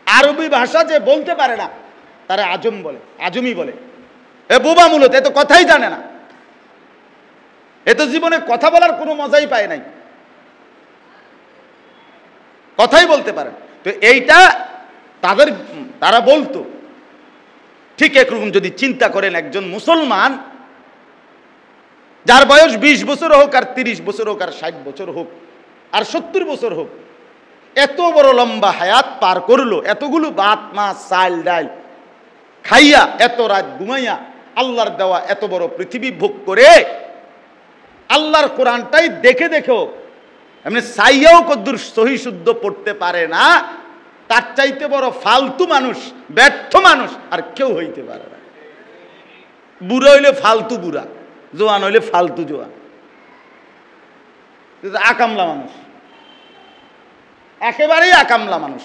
আরবি ভাষা যে বলতে পারে না, তারা আজম বলে, আজমি বলে। এ বুবা মূলত, এ তো কথাই জানে না, এ তো জীবনে কথা বলার কোনো মজাই পায় নাই, কথাই বলতে পারে। তো এইটা তারা বলতো। ঠিক একরকম যদি চিন্তা করেন, একজন মুসলমান যার বয়স 20 বছর হোক, আর 30 বছর হোক, আর 60 বছর হোক, আর 70 বছর হোক, এত বড় লম্বা হায়াত পার করলো, এতগুলো ভাত মাছ চাল ডাল খাইয়া, এত রাত ঘুমাইয়া, আল্লাহর দেওয়া এত বড় পৃথিবী ভোগ করে, আল্লাহর কোরআনটাই দেখে দেখেও এমনি সাইয়াও কদ্দুর সহি শুদ্ধ পড়তে পারে না, তার চাইতে বড় ফালতু মানুষ, ব্যর্থ মানুষ আর কেউ হইতে পারে না। বুড়া হইলে ফালতু বুড়া, জোয়ান হইলে ফালতু জোয়ান, আকামলা মানুষ, একেবারেই আকামলা মানুষ,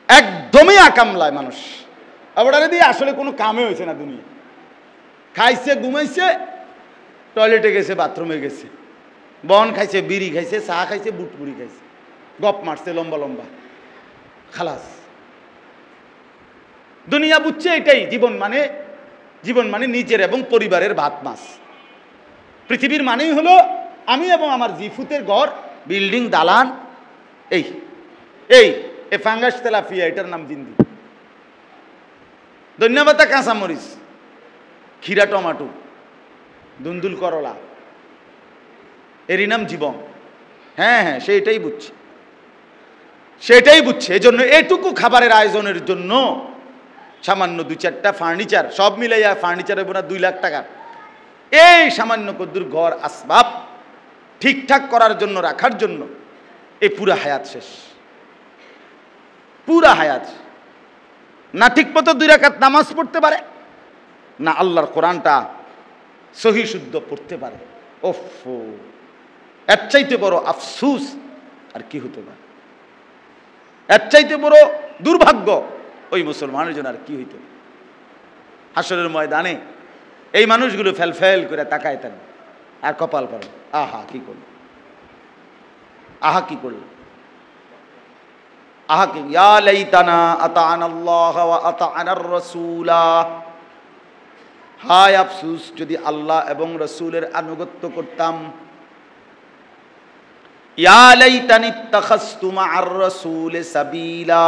একদমই আকামলায় মানুষ। আবার দিয়ে আসলে কোনো কামে হয়েছে না দুনিয়া। খাইছে, ঘুমাইছে, টয়লেটে গেছে, বাথরুমে গেছে, বন খাইছে, বিড়ি খাইছে, চা খাইছে, বুটপুরি খাইছে, গপ মারছে লম্বা লম্বা, খালাস। দুনিয়া বুঝছে এটাই জীবন মানে। জীবন মানে নিজের এবং পরিবারের ভাত মাছ। পৃথিবীর মানেই হলো আমি এবং আমার জিফুতের ঘর, বিল্ডিং, দালান, এই এই এ ফাঙ্গাস তেলাফিয়া, এটার নাম জিন্দি। ধন্যবাদ, কাঁচামরিচ, ক্ষীরা, টমাটো, দুন্দুল, করলা, এরই নাম জীবন। হ্যাঁ হ্যাঁ, সেটাই বুঝছে, সেটাই বুঝছে। এই জন্য এটুকু খাবারের আয়োজনের জন্য সামান্য 2-4টা ফার্নিচার, সব মিলাইয়া ফার্নিচারের বোনা 2 লাখ টাকার, এই সামান্য কদ্দুর ঘর আসবাব ঠিকঠাক করার জন্য, রাখার জন্য এই পুরা হায়াত শেষ। পুরা হায়াত না ঠিক মতো 2 রাকাত নামাজ পড়তে পারে, না আল্লাহর কোরআনটা সহি শুদ্ধ পড়তে পারে। ওফ, এর চাইতে বড় আফসুস আর কি হতে পারে? এর চাইতে বড় দুর্ভাগ্য ওই মুসলমানের জন্য আর কি হইত? হাসরের ময়দানে এই মানুষগুলো ফেল ফেল করে তাকায় থাকবে আর কপাল পড়ে, আহা কি করল, আহা কি করল, আহা কি, ইয়া লাইতানা আতা'নাল্লাহ ওয়া আতা'নার রাসূলা, হায় আফসোস যদি আল্লাহ এবং রাসূলের আনুগত্য করতাম। ইয়া লাইতানি ইত্তাখাযতু মা'আর রাসূলি সাবিলা,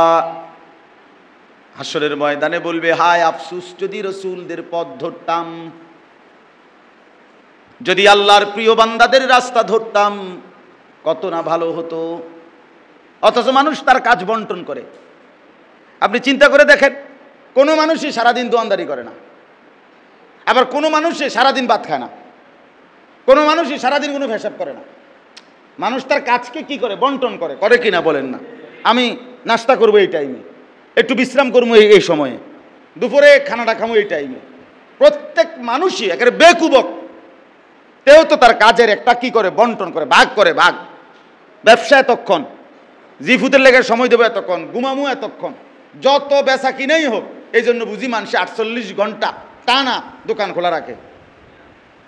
হাসরের ময়দানে বলবে হায় আফসোস যদি রাসূলদের পথ ধরতাম, যদি আল্লাহর প্রিয় বান্দাদের রাস্তা ধরতাম, কত না ভালো হতো। অথচ মানুষ তার কাজ বন্টন করে। আপনি চিন্তা করে দেখেন, কোনো মানুষই সারাদিন দোয়ানদারি করে না, আবার কোনো মানুষই সারাদিন ভাত খায় না, কোনো মানুষই সারাদিন কোনো হিসাব করে না। মানুষ তার কাজকে কি করে? বন্টন করে। করে কি না বলেন না? আমি নাস্তা করবো এই টাইমে, একটু বিশ্রাম করবো এই সময়ে, দুপুরে খানাটা খাবো এই টাইমে। প্রত্যেক মানুষই একেবারে বেকুবক, তেও তো তার কাজের একটা কি করে? বন্টন করে, ভাগ করে। ভাগ, ব্যবসা এতক্ষণ, জিফুতের লেগে সময় দেবো এতক্ষণ, ঘুমামু এতক্ষণ, যত বেচা কিনেই হোক। এই জন্য বুঝি মানুষ 48 ঘন্টা টানা দোকান খোলা রাখে,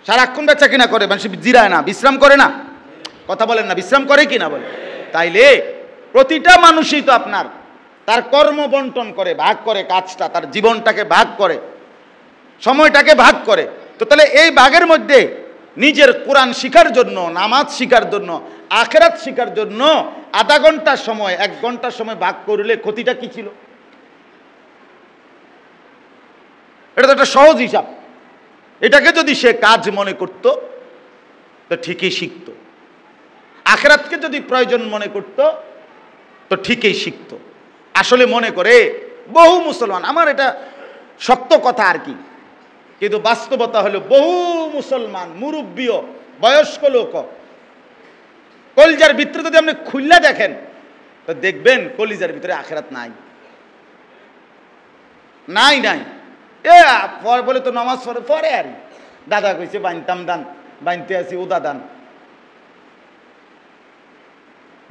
সারাক্ষণ বেচা কিনা করে, মানুষ জিরায় না, বিশ্রাম করে না। কথা বলেন না, বিশ্রাম করে কি না বলে? তাইলে প্রতিটা মানুষই তো আপনার তার কর্ম বন্টন করে, ভাগ করে কাজটা, তার জীবনটাকে ভাগ করে, সময়টাকে ভাগ করে। তো তাহলে এই ভাগের মধ্যে নিজের কোরআন শিখার জন্য, নামাজ শিখার জন্য, আখিরাত শিখার জন্য আধা ঘন্টার সময়, 1 ঘন্টার সময় ভাগ করলে ক্ষতিটা কি ছিল? এটা তো একটা সহজ হিসাব। এটাকে যদি সে কাজ মনে করত তো ঠিকই শিখত, আখিরাতকে যদি প্রয়োজন মনে করত তো ঠিকই শিখত। আসলে মনে করে বহু মুসলমান, আমার এটা শক্ত কথা আর কি, কিন্তু বাস্তবতা হলো বহু মুসলমান মুরব্বীও বয়স্ক লোক কলিজার ভিতরে যদি আপনি খুললা দেখেন তো দেখবেন কলিজার ভিতরে আখিরাত নাই নাই নাই। এ বলে তো নামাজ পড়ে আর দাদা কইছে বানতাম দান, বানতে আছি ওদা দান,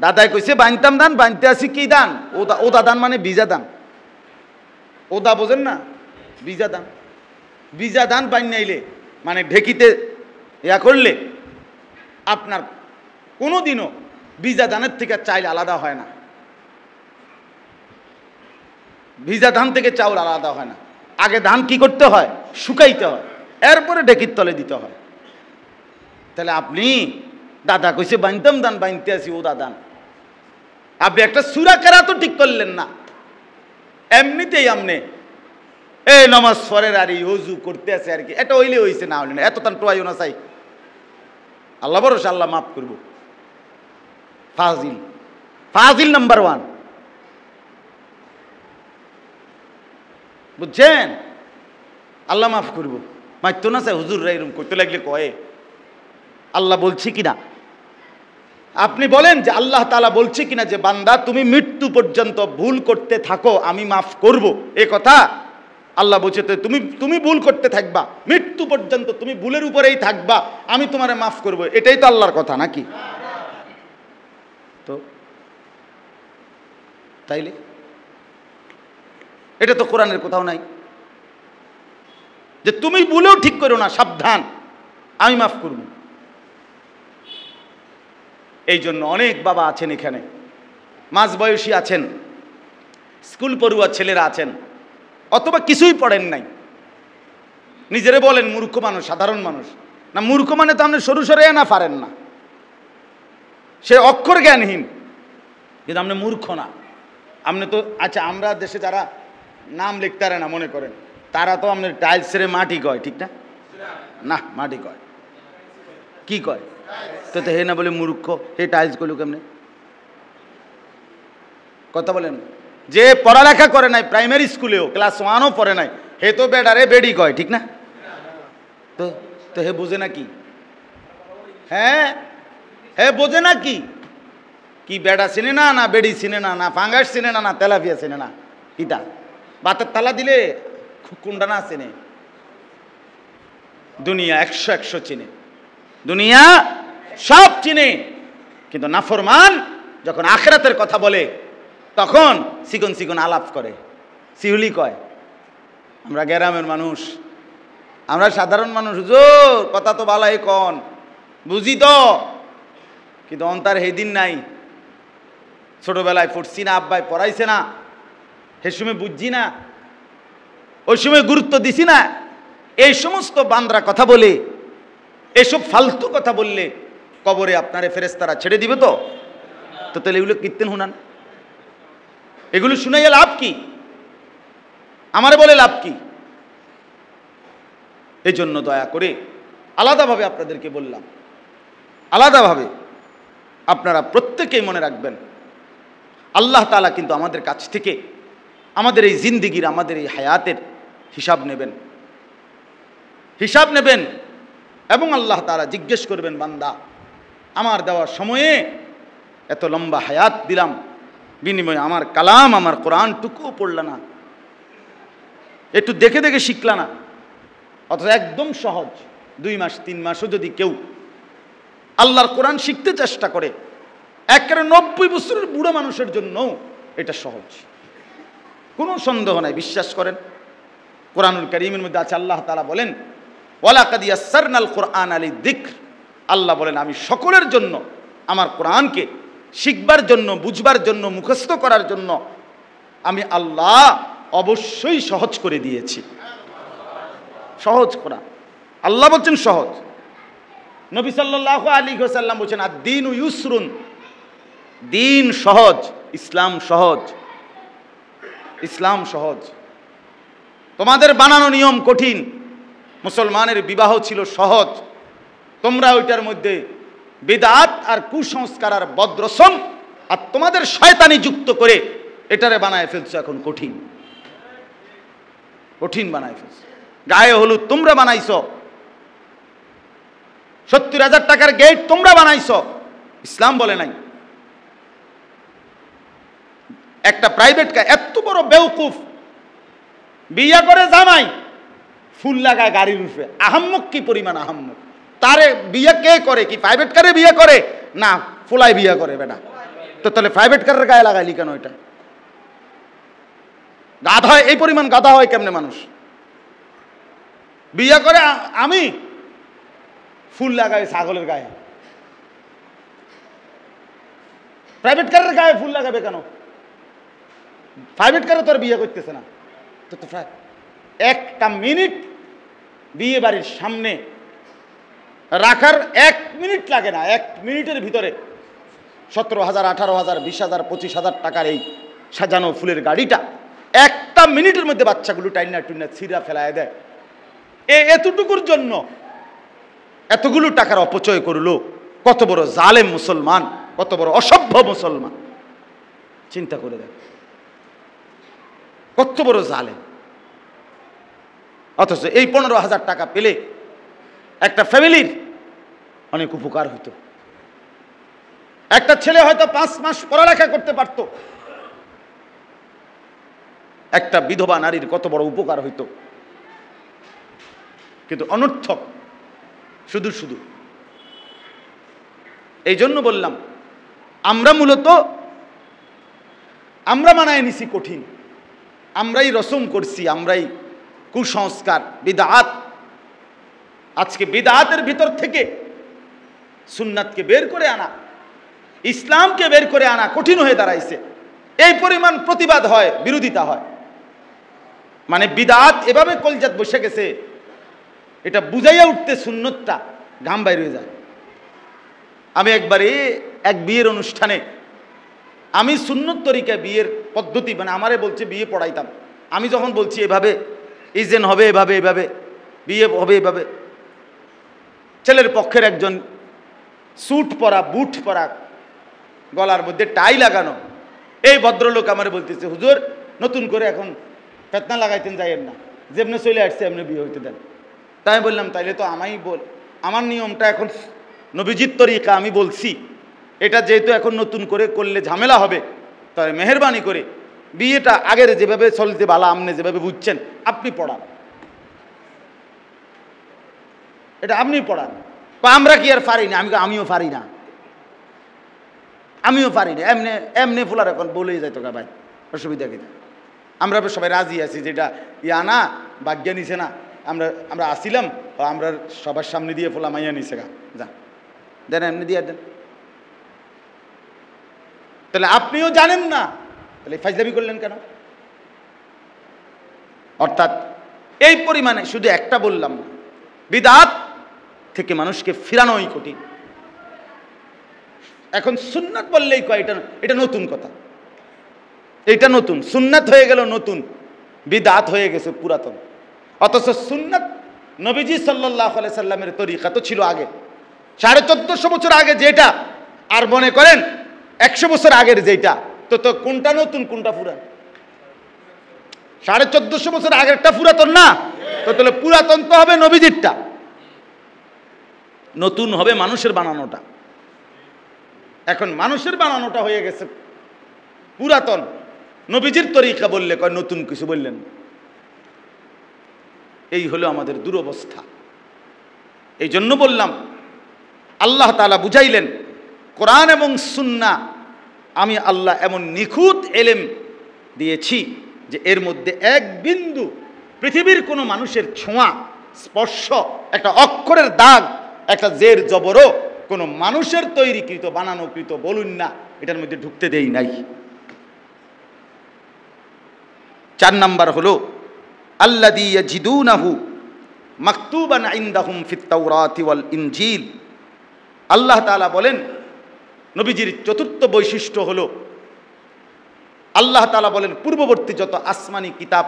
দাদাই কইছে বানতাম দান, বানতে আছি কি দান? ওদা। ওদা দান মানে বিজা দান। ওদা বোঝেন না? বিজা দান। বিজা দান বানাইলে মানে ঢেকিতে ইয়া করলে আপনার কোনোদিনও বিজা দানের থেকে চাইল আলাদা হয় না, ভিজা ধান থেকে চাউল আলাদা হয় না। আগে ধান কি করতে হয়? শুকাইতে হয়, এরপরে ঢেকির তলে দিতে হয়। তাহলে আপনি দাদা কইছে বানতাম দান, বানতে আসি ওদা দান, আপনি একটা সূরা কেরাত তো ঠিক করলেন না। এমনিতেই আপনি এই নামাজ পড়ের আর এই ওযু করতে আছে আর কি, এটা হইলে হইছে, না হইলে না, এত তান টোয়াইও না চাই। আল্লাহ ভরসা, আল্লাহ মাফ করব। ফাজিল, ফাজিল নাম্বার 1, বুঝছেন? আল্লাহ মাফ করবো, মাইতো না চাই হুজুররা এরকম করতে লাগলে কয়ে। আল্লাহ বলছি কিনা আপনি বলেন যে আল্লাহ তাআলা বলছে কিনা যে বান্দা তুমি মৃত্যু পর্যন্ত ভুল করতে থাকো আমি মাফ করব? এ কথা আল্লাহ বলছে তো তুমি ভুল করতে থাকবা, মৃত্যু পর্যন্ত তুমি ভুলের উপরেই থাকবা, আমি তোমারে মাফ করব। এটাই তো আল্লাহর কথা নাকি? তো তাইলে এটা তো কোরআনের কোথাও নাই যে তুমি ভুলেও ঠিক করো না, সাবধান আমি মাফ করব। এই জন্য অনেক বাবা আছেন এখানে, মাঝবয়সী আছেন, স্কুল পড়ুয়া ছেলেরা আছেন, অথবা কিছুই পড়েন নাই, নিজেরে বলেন মূর্খ মানুষ, সাধারণ মানুষ। না, মূর্খ মানে তো আপনি সরু সরে না পারেন না, সে অক্ষর জ্ঞানহীন, কিন্তু আপনি মূর্খ না। আপনি তো আচ্ছা, আমরা দেশে যারা নাম লিখতে পারে না মনে করেন, তারা তো আপনার টাইলস ছেড়ে মাটি কয়, ঠিক না? না, মাটি কয়, কি কয়? তো হে না বলে মূর্খ, হে টাইলস করলু কেমনে? কথা বলেন। যে পড়ালেখা করে নাই, প্রাইমারি স্কুলেও ক্লাস 1ও পড়ে নাই, হে তো বেডারে বেডি কয়, ঠিক না? তো তো হে বোঝে না কি? হ্যাঁ, হে বোঝে না কি? কি বেডা চিনে না, না বেডি চিনে না, না ফাঙ্গাস চিনে না, না তেলাপিয়া চিনে না, কিটা বাতের তালা দিলে কুন্ডা না চিনে? দুনিয়া 100 চিনে, দুনিয়া সব চিনে, কিন্তু নাফরমান যখন আখিরাতের কথা বলে তখন চিকন চিকন আলাপ করে, শিউলি কয়। আমরা গ্রামের মানুষ, আমরা সাধারণ মানুষ, হুজুর কথা তো বালাই কন, বুঝি তো, কিন্তু অন্তার হেদিন নাই। ছোটবেলায় পড়ছি না, আব্বাই পড়াইছে না, সে সময় বুঝছি না, ওই সময় গুরুত্ব দিছি না। এই সমস্ত বান্দরা কথা বলে, এসব ফালতু কথা বললে কবরে আপনারে ফেরেশতারা ছেড়ে দিবে তো? তো তাহলে এগুলো কীর্তন শুনান, এগুলো শুনাইয়া লাভ কি? আমারে বলে লাভ কি? এই জন্য দয়া করে আলাদাভাবে আপনাদেরকে বললাম, আলাদাভাবে আপনারা প্রত্যেকেই মনে রাখবেন, আল্লাহ তাআলা কিন্তু আমাদের কাছ থেকে আমাদের এই জিন্দিগির, আমাদের এই হায়াতের হিসাব নেবেন, হিসাব নেবেন। এবং আল্লাহ তাআলা জিজ্ঞেস করবেন, বান্দা আমার দেওয়ার সময়ে এত লম্বা হায়াত দিলাম, বিনিময়ে আমার কালাম, আমার কোরআনটুকুও পড়লা না, একটু দেখে দেখে শিখলা না। অথচ একদম সহজ, 2 মাস 3 মাসও যদি কেউ আল্লাহর কোরআন শিখতে চেষ্টা করে, একেবারে 90 বছরের বুড়ো মানুষের জন্য এটা সহজ, কোনো সন্দেহ নাই। বিশ্বাস করেন, কোরআনুল কারীমের মধ্যে আছে, আল্লাহ তাআলা বলেন ওয়ালাকাদ ইয়াসসারনাল কুরআনা লিযিকর, আল্লাহ বলেন আমি সকলের জন্য আমার কোরআনকে শিখবার জন্য, বুঝবার জন্য, মুখস্থ করার জন্য আমি আল্লাহ অবশ্যই সহজ করে দিয়েছি। সহজ কোরআন, আল্লাহ বলছেন সহজ। নবী সাল্লাল্লাহু আলাইহি ওয়াসাল্লাম বলছেন আদ-দীনু ইউসরুন, দিন সহজ, ইসলাম সহজ, ইসলাম সহজ। তোমাদের বানানো নিয়ম কঠিন, মুসলমানের বিবাহ ছিল সহজ, তোমরা ওইটার মধ্যে বিদআত আর কুসংস্কার আর বদরসম আর তোমাদের শয়তানি যুক্ত করে এটারে বানায় ফেলছো এখন কঠিন, কঠিন বানায় ফেলছো। গায়ে হলুদ তোমরা বানাইছো, 70,000 টাকার গেট তোমরা বানাইছো, ইসলাম বলে নাই। একটা প্রাইভেট কার এত বড় বেওকুফ, বিয়া করে জামাই ফুল লাগায় গাড়ির রূপে, আহাম্মক কি পরিমাণ আহাম্মক। তারে বিয়ে কে করে? কি প্রাইভেট কারে বিয়ে করে? না, ফুলাই বিয়ে করে বেটা। তো তাহলে প্রাইভেট কারের গায়ে লাগাইলি কেন? এটা গাধা হয়, এই পরিমাণ গাধা হয় কেমনে মানুষ? বিয়ে করে আমি ফুল লাগাই ছাগলের গায়ে, প্রাইভেট কারের গায়ে ফুল লাগাবে কেন? প্রাইভেট কারে তোর বিয়ে করতেছে না তো। একটা মিনিট বিয়ে বাড়ির সামনে রাখার 1 মিনিট লাগে না, 1 মিনিটের ভিতরে 17,000, 18,000, 20,000, 25,000 টাকার এই সাজানো ফুলের গাড়িটা একটা মিনিটের মধ্যে বাচ্চাগুলো টাইনা টুইনা ছিঁড়া ফেলায় দেয়। এতটুকুর জন্য এতগুলো টাকার অপচয় করলো। কত বড় জালেম মুসলমান, কত বড় অসভ্য মুসলমান, চিন্তা করে দেখ কত বড় জালেম। অথচ এই 15,000 টাকা পেলে একটা ফ্যামিলির অনেক উপকার হইতো। একটা ছেলে হয়তো 5 মাস পড়ালেখা করতে পারত, একটা বিধবা নারীর কত বড় উপকার হইতো। কিন্তু অনর্থক, শুধু শুধু। এই জন্য বললাম আমরা মানায় নিছি কঠিন, আমরাই রসম করছি, আমরাই কুসংস্কার বিদআত। আজকে বিদআতের ভিতর থেকে সুন্নাতকে বের করে আনা, ইসলামকে বের করে আনা কঠিন হয়ে দাঁড়াইছে। এই পরিমাণ প্রতিবাদ হয়, বিরোধিতা হয়, মানে বিদআত এভাবে কলজাত বসে গেছে, এটা বুঝাইয়া উঠতে সুন্নতটা ঘাম বাইর হয়ে যায়। আমি একবারে এক বিয়ের অনুষ্ঠানে আমি সুন্নত তরিকা বিয়ের পদ্ধতি, মানে আমারে বলছে বিয়ে পড়াইতাম, আমি যখন বলছি এভাবে ইজেন হবে, এভাবে এভাবে বিয়ে হবে, এভাবে ছেলের পক্ষের একজন স্যুট পরা, বুট পরা, গলার মধ্যে টাই লাগানো এই ভদ্রলোক আমারে বলতেছে, হুজুর নতুন করে এখন ফেতনা লাগাইতেন যাইয়েন না, যেমনি চলে আসছে এমনি বিয়ে হইতে দেন। তাই বললাম তাইলে তো আমার নিয়মটা এখন নবীজির তরিকা আমি বলছি, এটা যেহেতু এখন নতুন করে করলে ঝামেলা হবে, তাই মেহেরবানি করে বিয়েটা আগের যেভাবে চলতে বালা আপনি যেভাবে বুঝছেন আপনি পড়ান, এটা আপনি পড়ান। আমরা কি আর পারি না? আমিও পারি না, এমনি এমনি ফুলার এখন বলেই যাইতো গা ভাই, অসুবিধা কি? আমরা সবাই রাজি আছি, যেটা না বাগ্যা নিছে না, আমরা আসিলাম, আমরা সবার সামনে দিয়ে ফোলা মাইয়া নিছে গা, যা দেন এমনি দিয়ে দেন। তাহলে আপনিও জানেন না, তাহলে ফাজলামি করলেন কেন? অর্থাৎ এই পরিমাণে শুধু একটা বললাম না, বিদআত থেকে মানুষকে ফিরানোই কঠিন। এখন সুন্নাত বললেই কয় এটা নতুন কথা, এটা নতুন, সুন্নাত হয়ে গেল নতুন, বিদআত হয়ে গেছে পুরাতন। অথচ সুন্নাত নবীজি সাল্লাল্লাহু আলাইহি সাল্লামের তরিকা তো ছিল আগে, 1450 বছর আগে যেটা, আর মনে করেন 100 বছর আগের যেটা, তো কোনটা নতুন কোনটা পুরান? 1450 বছর আগেরটা পুরাতন না, তো তাহলে পুরাতন তো হবে নবীজিরটা, নতুন হবে মানুষের বানানোটা। এখন মানুষের বানানোটা হয়ে গেছে পুরাতন, নবীজির তরিকা বললে কয় নতুন কিছু বললেন। এই হলো আমাদের দুরবস্থা। এই জন্য বললাম আল্লাহ তাআলা বুঝাইলেন কোরআন এবং সুন্নাহ আমি আল্লাহ এমন নিখুঁত এলেম দিয়েছি যে এর মধ্যে এক বিন্দু পৃথিবীর কোনো মানুষের ছোঁয়া, স্পর্শ, একটা অক্ষরের দাগ, একটা জের জবরও কোনো মানুষের তৈরিকৃত বানানোকৃত বলুন না এটার মধ্যে ঢুকতে দেই নাই। 4 নাম্বার হলো আল্লাযী ইয়াজিদুনাহু মাকতুবান ইনদাহুম ফিত তাওরাতি ওয়াল ইনজিল। আল্লাহ তাআলা বলেন নবীজির চতুর্থ বৈশিষ্ট্য হলো, আল্লাহ তাআলা বলেন পূর্ববর্তী যত আসমানি কিতাব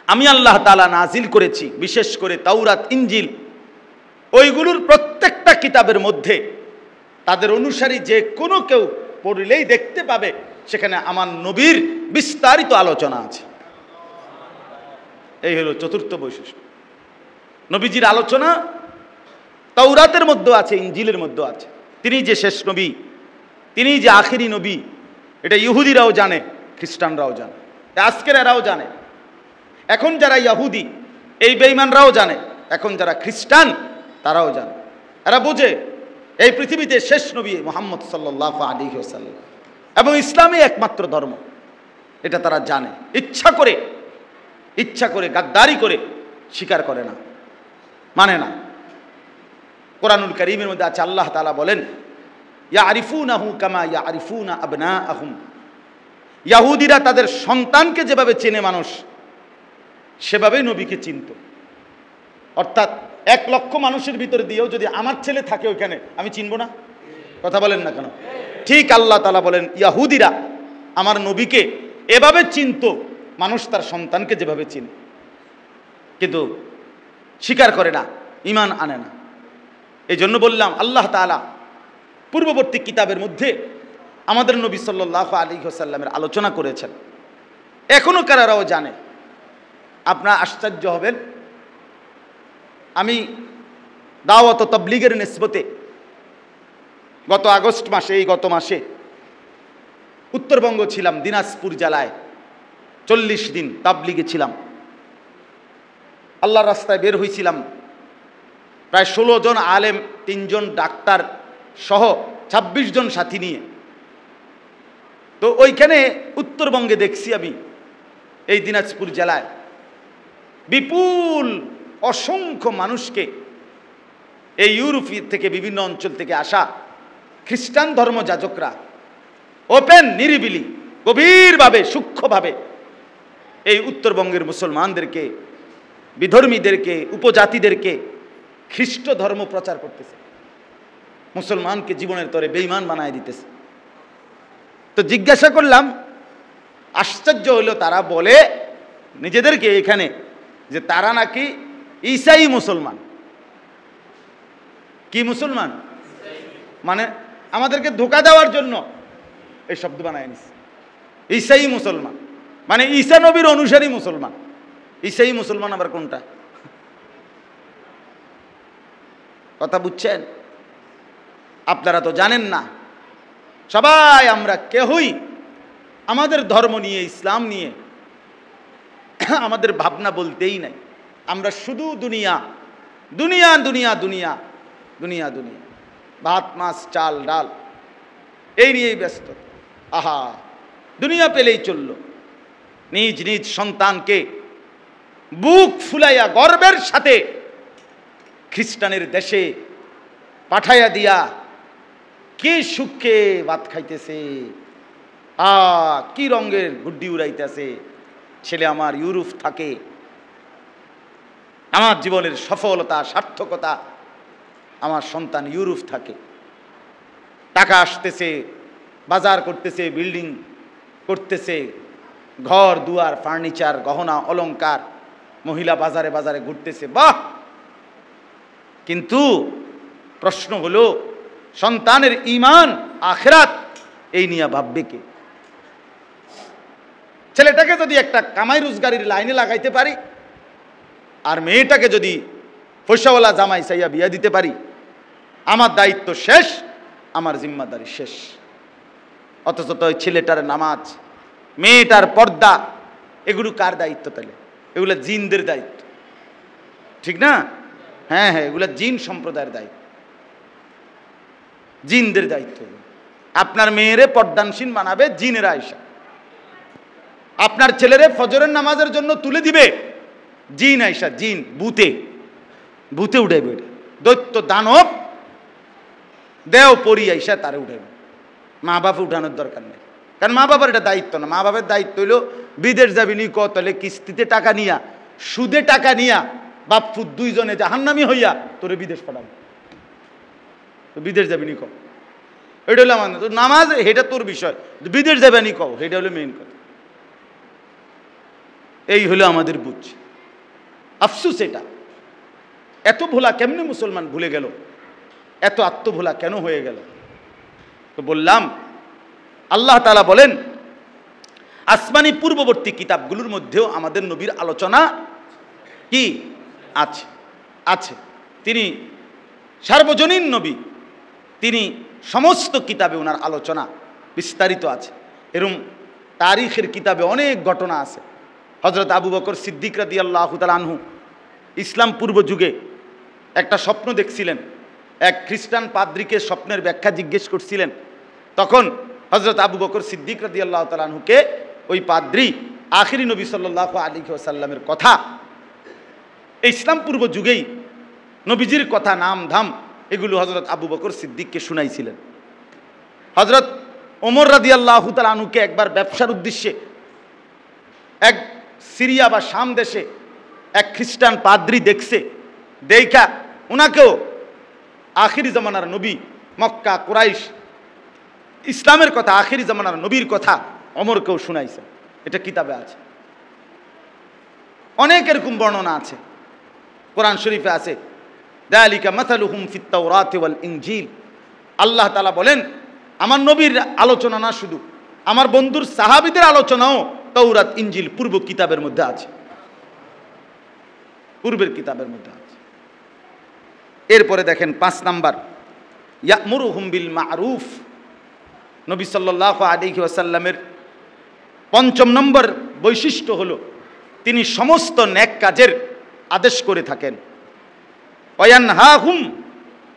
আমি আল্লাহ তাআলা নাজিল করেছি, বিশেষ করে তাওরাত, ইনজিল, ওইগুলোর প্রত্যেকটা কিতাবের মধ্যে তাদের অনুসারী যে কোনো কেউ পড়লেই দেখতে পাবে সেখানে আমার নবীর বিস্তারিত আলোচনা আছে। এই হলো চতুর্থ বৈশিষ্ট্য। নবীজির আলোচনা তাওরাতের মধ্যে আছে, ইনজিলের মধ্যে আছে। তিনি যে শেষ নবী, তিনি যে আখেরি নবী, এটা ইহুদিরাও জানে, খ্রিস্টানরাও জানে, আজকের এরাও জানে। এখন যারা ইহুদি এই বেঈমানরাও জানে, এখন যারা খ্রিস্টান তারাও জানে। এরা বোঝে এই পৃথিবীতে শেষ নবী মুহাম্মদ সাল্লাল্লাহু আলাইহি ওয়াসাল্লাম এবং ইসলামই একমাত্র ধর্ম, এটা তারা জানে। ইচ্ছা করে গাদ্দারি করে স্বীকার করে না, মানে না। কোরআনুল কারীমের মধ্যে আছে, আল্লাহ তাআলা বলেন, ইয়ারিফুনাহু কামা ইয়ারিফুনা আবনাআহুম। ইহুদিরা তাদের সন্তানকে যেভাবে চেনে মানুষ, সেভাবেই নবীকে চিনত। অর্থাৎ 1 লক্ষ মানুষের ভিতরে দিয়েও যদি আমার ছেলে থাকে ওইখানে, আমি চিনব না? কথা বলেন না কেন? ঠিক আল্লাহ তাআলা বলেন, ইহুদিরা আমার নবীকে এভাবে চিনত মানুষ তার সন্তানকে যেভাবে চিনে, কিন্তু স্বীকার করে না, ঈমান আনে না। এই জন্য বললাম, আল্লাহ তাআলা পূর্ববর্তী কিতাবের মধ্যে আমাদের নবী সাল্লাল্লাহু আলাইহি ওয়াসাল্লামের আলোচনা করেছেন, এখনো কারারাও জানে। আপনারা আশ্চর্য হবেন, আমি দাওয়াত ও তাবলীগের নিসবতে গত আগস্ট মাসে, এই গত মাসে উত্তরবঙ্গ ছিলাম, দিনাজপুর জেলায় 40 দিন তাবলীগে ছিলাম। আল্লাহর রাস্তায় বের হয়েছিলাম প্রায় 16 জন আলেম, 3 জন ডাক্তার সহ 26 জন সাথী নিয়ে। তো ওইখানে উত্তরবঙ্গে দেখছি আমি, এই দিনাজপুর জেলায় বিপুল অসংখ্য মানুষকে এই ইউরোপ থেকে, বিভিন্ন অঞ্চল থেকে আসা খ্রিস্টান ধর্মযাজকরা ওপেন, নিরিবিলি, গভীরভাবে, সূক্ষ্মভাবে এই উত্তরবঙ্গের মুসলমানদেরকে, বিধর্মীদেরকে, উপজাতিদেরকে খ্রিস্ট ধর্ম প্রচার করতেছে, মুসলমানকে জীবনের তরে বেঈমান বানায় দিতেছে। তো জিজ্ঞাসা করলাম, আশ্চর্য হলো, তারা বলে নিজেদেরকে এখানে যে তারা নাকি ঈসাই মুসলমান। কি মুসলমান? মানে আমাদেরকে ধোঁকা দেওয়ার জন্য এই শব্দ বানায় নিছে, ঈসাই মুসলমান, মানে ঈসা নবীর অনুসারী মুসলমান। ঈসাই মুসলমান আবার কোনটা? কথা বুঝছেন? আপনারা তো জানেন না। সবাই আমরা কেহই আমাদের ধর্ম নিয়ে, ইসলাম নিয়ে আমাদের ভাবনা বলতেই নাই। আমরা শুধু দুনিয়া দুনিয়া দুনিয়া দুনিয়া দুনিয়া দুনিয়া, ভাত মাছ চাল ডাল এই নিয়েই ব্যস্ত। আহা, দুনিয়া পেলেই চলল। নিজ নিজ সন্তানকে বুক ফুলাইয়া গর্বের সাথে খ্রিস্টানের দেশে পাঠাইয়া দিয়া কি সুখে ভাত খাইতেছে, কি রঙের গুড্ডি উড়াইতেছে। ছেলে আমার ইউরোপ থাকে, আমার জীবনের সফলতা, সার্থকতা, আমার সন্তান ইউরোপ থাকে। টাকা আসতেছে, বাজার করতেছে, বিল্ডিং করতেছে, ঘর দুয়ার, ফার্নিচার, গহনা অলংকার, মহিলা বাজারে বাজারে ঘুরতেছে, বাহ। কিন্তু প্রশ্ন হলো, সন্তানের ঈমান, আখিরাত এই নিয়ে ভাববে কে? ছেলেটাকে যদি একটা কামাই রোজগারির লাইনে লাগাইতে পারি, আর মেয়েটাকে যদি পয়সাওয়ালা জামাই চাইয়া বিয়া দিতে পারি, আমার দায়িত্ব শেষ, আমার জিম্মাদারি শেষ। অথচ তো ছেলেটার নামাজ, মেয়েটার পর্দা, এগুলো কার দায়িত্ব তাহলে? এগুলো জিনদের দায়িত্ব, ঠিক না? হ্যাঁ হ্যাঁ, এগুলো জিন সম্প্রদায়ের দায়িত্ব, জিনদের দায়িত্ব। আপনার মেয়েরে পর্দানসীন বানাবে জিনেরা আইসা, আপনার ছেলেরে ফজরের নামাজের জন্য তুলে দিবে জিন আইসা, জিন ভূতে ভূতে উঠাইবে। দৈত্য দানব দেও পরি আইসা তারে উঠাইবে। মা বাপে উঠানোর দরকার নেই, কারণ মা বাবার এটা দায়িত্ব না। মা বাবার দায়িত্ব হইল বিদেশ যাবি নি ক, তাহলে কিস্তিতে টাকা নিয়া, সুদে টাকা নিয়া বাপ ফুট দুইজনে জাহান্নামী হইয়া তোরে বিদেশ পাঠাবো। তো বিদেশ যাবি নি ক, এটা হলো আমার নামাজ, এটা তোর বিষয়। বিদেশ যাবে নি কও, এটা হলো মেইন কথা। এই হলো আমাদের বুঝ। আফসুস এটা, এত ভোলা কেমনে মুসলমান ভুলে গেল, এত আত্মভোলা কেন হয়ে গেল? তো বললাম আল্লাহ তাআলা বলেন আসমানি পূর্ববর্তী কিতাবগুলোর মধ্যেও আমাদের নবীর আলোচনা কি আছে আছে। তিনি সার্বজনীন নবী, তিনি সমস্ত কিতাবে ওনার আলোচনা বিস্তারিত আছে। এরকম তারিখের কিতাবে অনেক ঘটনা আছে। হযরত আবু বকর সিদ্দিক রাদিয়াল্লাহু তাআলা আনহু ইসলাম পূর্ব যুগে একটা স্বপ্ন দেখছিলেন। এক খ্রিস্টান পাদ্রীকে স্বপ্নের ব্যাখ্যা জিজ্ঞেস করছিলেন। তখন হযরত আবু বকর সিদ্দিক রাদিয়াল্লাহু তাআলা আনহুকে ওই পাদ্রী আখিরি নবী সাল্লাল্লাহু আলাইহি ওয়াসাল্লামের কথা, এই ইসলাম পূর্ব যুগেই নবীজির কথা, নাম ধাম এগুলো হযরত আবু বকর সিদ্দিককে শুনাইছিলেন। হযরত ওমর রাদিয়াল্লাহু তাআলা আনহুকে একবার ব্যবসার উদ্দেশ্যে এক সিরিয়া বা শাম দেশে এক খ্রিস্টান পাদ্রী দেখছে, দেখা ওনাকেও আখিরি জামানার নবী, মক্কা কুরাইশ ইসলামের কথা, আখিরি জামানার নবীর কথা ওমরকেও শুনাইছে। এটা কিতাবে আছে। অনেক এরকম বর্ণনা আছে, কোরআন শরীফে আছে। যালিকা মাসালুহুম ফিত তাওরাতি ওয়াল ইনজিল। আল্লাহ তাআলা বলেন আমার নবীর আলোচনা না, শুধু আমার বন্ধুর সাহাবীদের আলোচনাও তাওরাত ইনজিল পূর্ব কিতাবের মধ্যে আছে, পূর্বের কিতাবের মধ্যে আছে। এরপরে দেখেন 5 নাম্বার, ইয়ামুরুহুম বিল মারুফ। নবী সাল্লাল্লাহু আলাইহি ওয়াসাল্লামের 5ম নম্বর বৈশিষ্ট্য হলো তিনি সমস্ত নেক কাজের আদেশ করে থাকেন। ওয়ায়ানহাহুম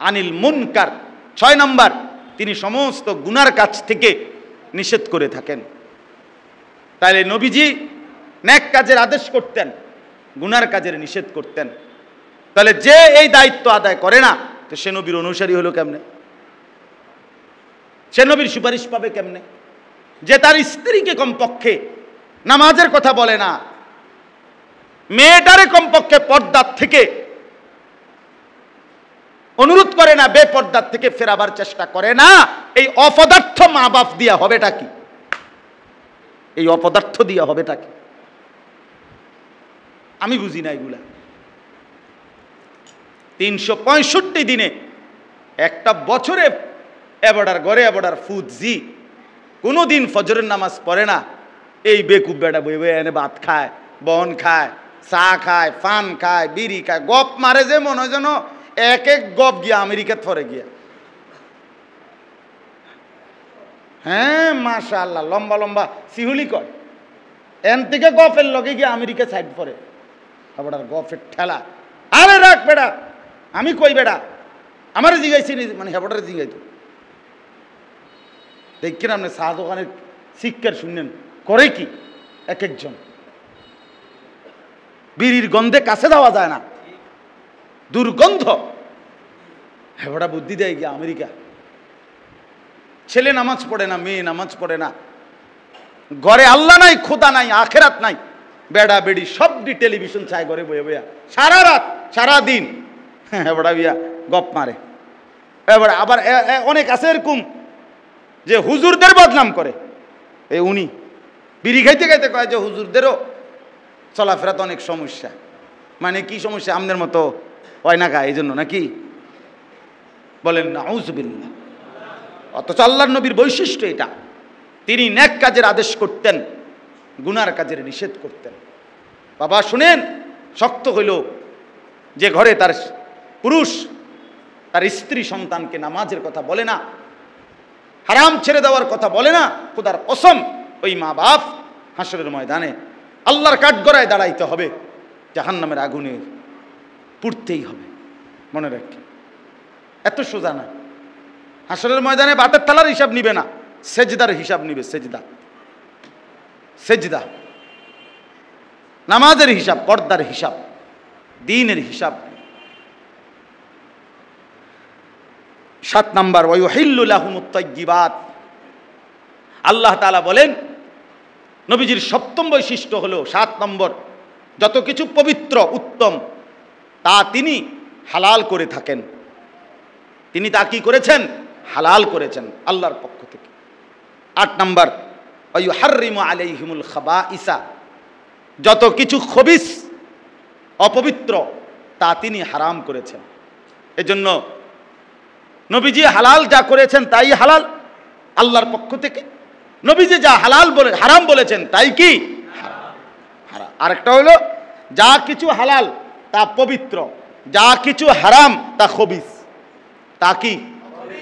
আনিল মুনকার। 6 নাম্বার, তিনি সমস্ত গুনার কাজ থেকে নিষেধ করে থাকেন। তাহলে নবীজি নেক কাজের আদেশ করতেন, গুনার কাজের নিষেধ করতেন। তাহলে যে এই দায়িত্ব আদায় করে না, তো সে নবীর অনুসারী হলো কেমনে? সে নবীর সুপারিশ পাবে কেমনে? যে তার স্ত্রীকে কমপক্ষে নামাজের কথা বলে না, মেয়েটারে কমপক্ষে পর্দার থেকে অনুরোধ করে না, বেপর্দার থেকে ফেরাবার চেষ্টা করে না, এই অপদার্থ মা বাপ দিয়া হবেটা কি? এই অপদার্থ দিয়া হবেটা কি? আমি বুঝি না এগুলা। 365 দিনে একটা বছরে এবাডার ঘরে এবাডার ফুদজি কোনোদিন ফজরের নামাজ পড়ে না। এই বেকুব বেটা বই বই এনে ভাত খায়, বন খায়, চা খায়, ফান খায়, বিড়ি খায়, গপ মারে যে মনে হয় যেন এক এক গপ গিয়া আমেরিকাত ফরে গিয়া। হ্যাঁ মাশাআল্লাহ, লম্বা লম্বা সিহুলি কয়, এন থেকে গফের লগে গিয়ে আমেরিকা সাইড পরে। আবার গফের ঠেলা, আরে রাখ বেড়া, আমি কই বেড়া, আমার জিগাইছি মানে হেবটারে জিগাইতো। দেখেন আপনি শাহজাহানের শিক্ষার শুনলেন করে কি এক একজন। বিড়ির গন্ধে কাছে দেওয়া যায় না, দুর্গন্ধ। হেবটা বুদ্ধি দেয় গিয়া আমেরিকা। ছেলে নামাজ পড়ে না, মেয়ে নামাজ পড়ে না, ঘরে আল্লাহ নাই, খোদা নাই, আখেরাত নাই, বেড়া বেড়ি সবটি টেলিভিশন চায় ঘরে বয়ে বইয়া, সারা রাত সারা দিন হেবটা বিয়া গপ মারে। এবার আবার অনেক আছে এরকম যে হুজুরদের বদনাম করে। এই উনি বিড়ি খাইতে খাইতে কয় যে হুজুরদেরও চলাফেরাতে অনেক সমস্যা। মানে কি সমস্যা? আমাদের মতো হয় না খায় এই জন্য নাকি? বলেন নাউজুবিল্লাহ। অথচ আল্লাহর নবীর বৈশিষ্ট্য এটা, তিনি নেক কাজের আদেশ করতেন, গুনার কাজের নিষেধ করতেন। বাবা শুনেন, শক্ত হইল যে ঘরে তার পুরুষ তার স্ত্রী সন্তানকে নামাজের কথা বলে না, হারাম ছেড়ে দেওয়ার কথা বলে না, খোদার কসম ওই মা বাপ হাসরের ময়দানে আল্লাহর কাঠগড়ায় দাঁড়াইতে হবে, জাহান্নামের আগুনে পুড়তেই হবে। মনে রাখি, এত সোজা না। হাসরের ময়দানে বাতের থালার হিসাব নিবে না, সেজদার হিসাব নিবে। সেজদা, সেজদা, নামাজের হিসাব, পর্দার হিসাব, দ্বীনের হিসাব। 7 নাম্বার, ওয়ায়ুহিল্লু লাহুমুত তাইয়্যিবাত। আল্লাহ তাআলা বলেন নবীজির 7ম বৈশিষ্ট্য হলো 7 নম্বর, যত কিছু পবিত্র উত্তম তা তিনি হালাল করে থাকেন। তিনি তা কি করেছেন? হালাল করেছেন আল্লাহর পক্ষ থেকে। 8 নাম্বার, ওয়ায়ুহাররিমু আলাইহিমুল খাবাইসা। যত কিছু খবিস অপবিত্র তা তিনি হারাম করেছেন। এজন্য নবীজি হালাল যা করেছেন তাই হালাল আল্লাহর পক্ষ থেকে, নবীজি যা হালাল বলে হারাম বলেছেন তাই কি হারাম। আরেকটা হলো যা কিছু হালাল তা পবিত্র, যা কিছু হারাম তা খবিস, তা কি?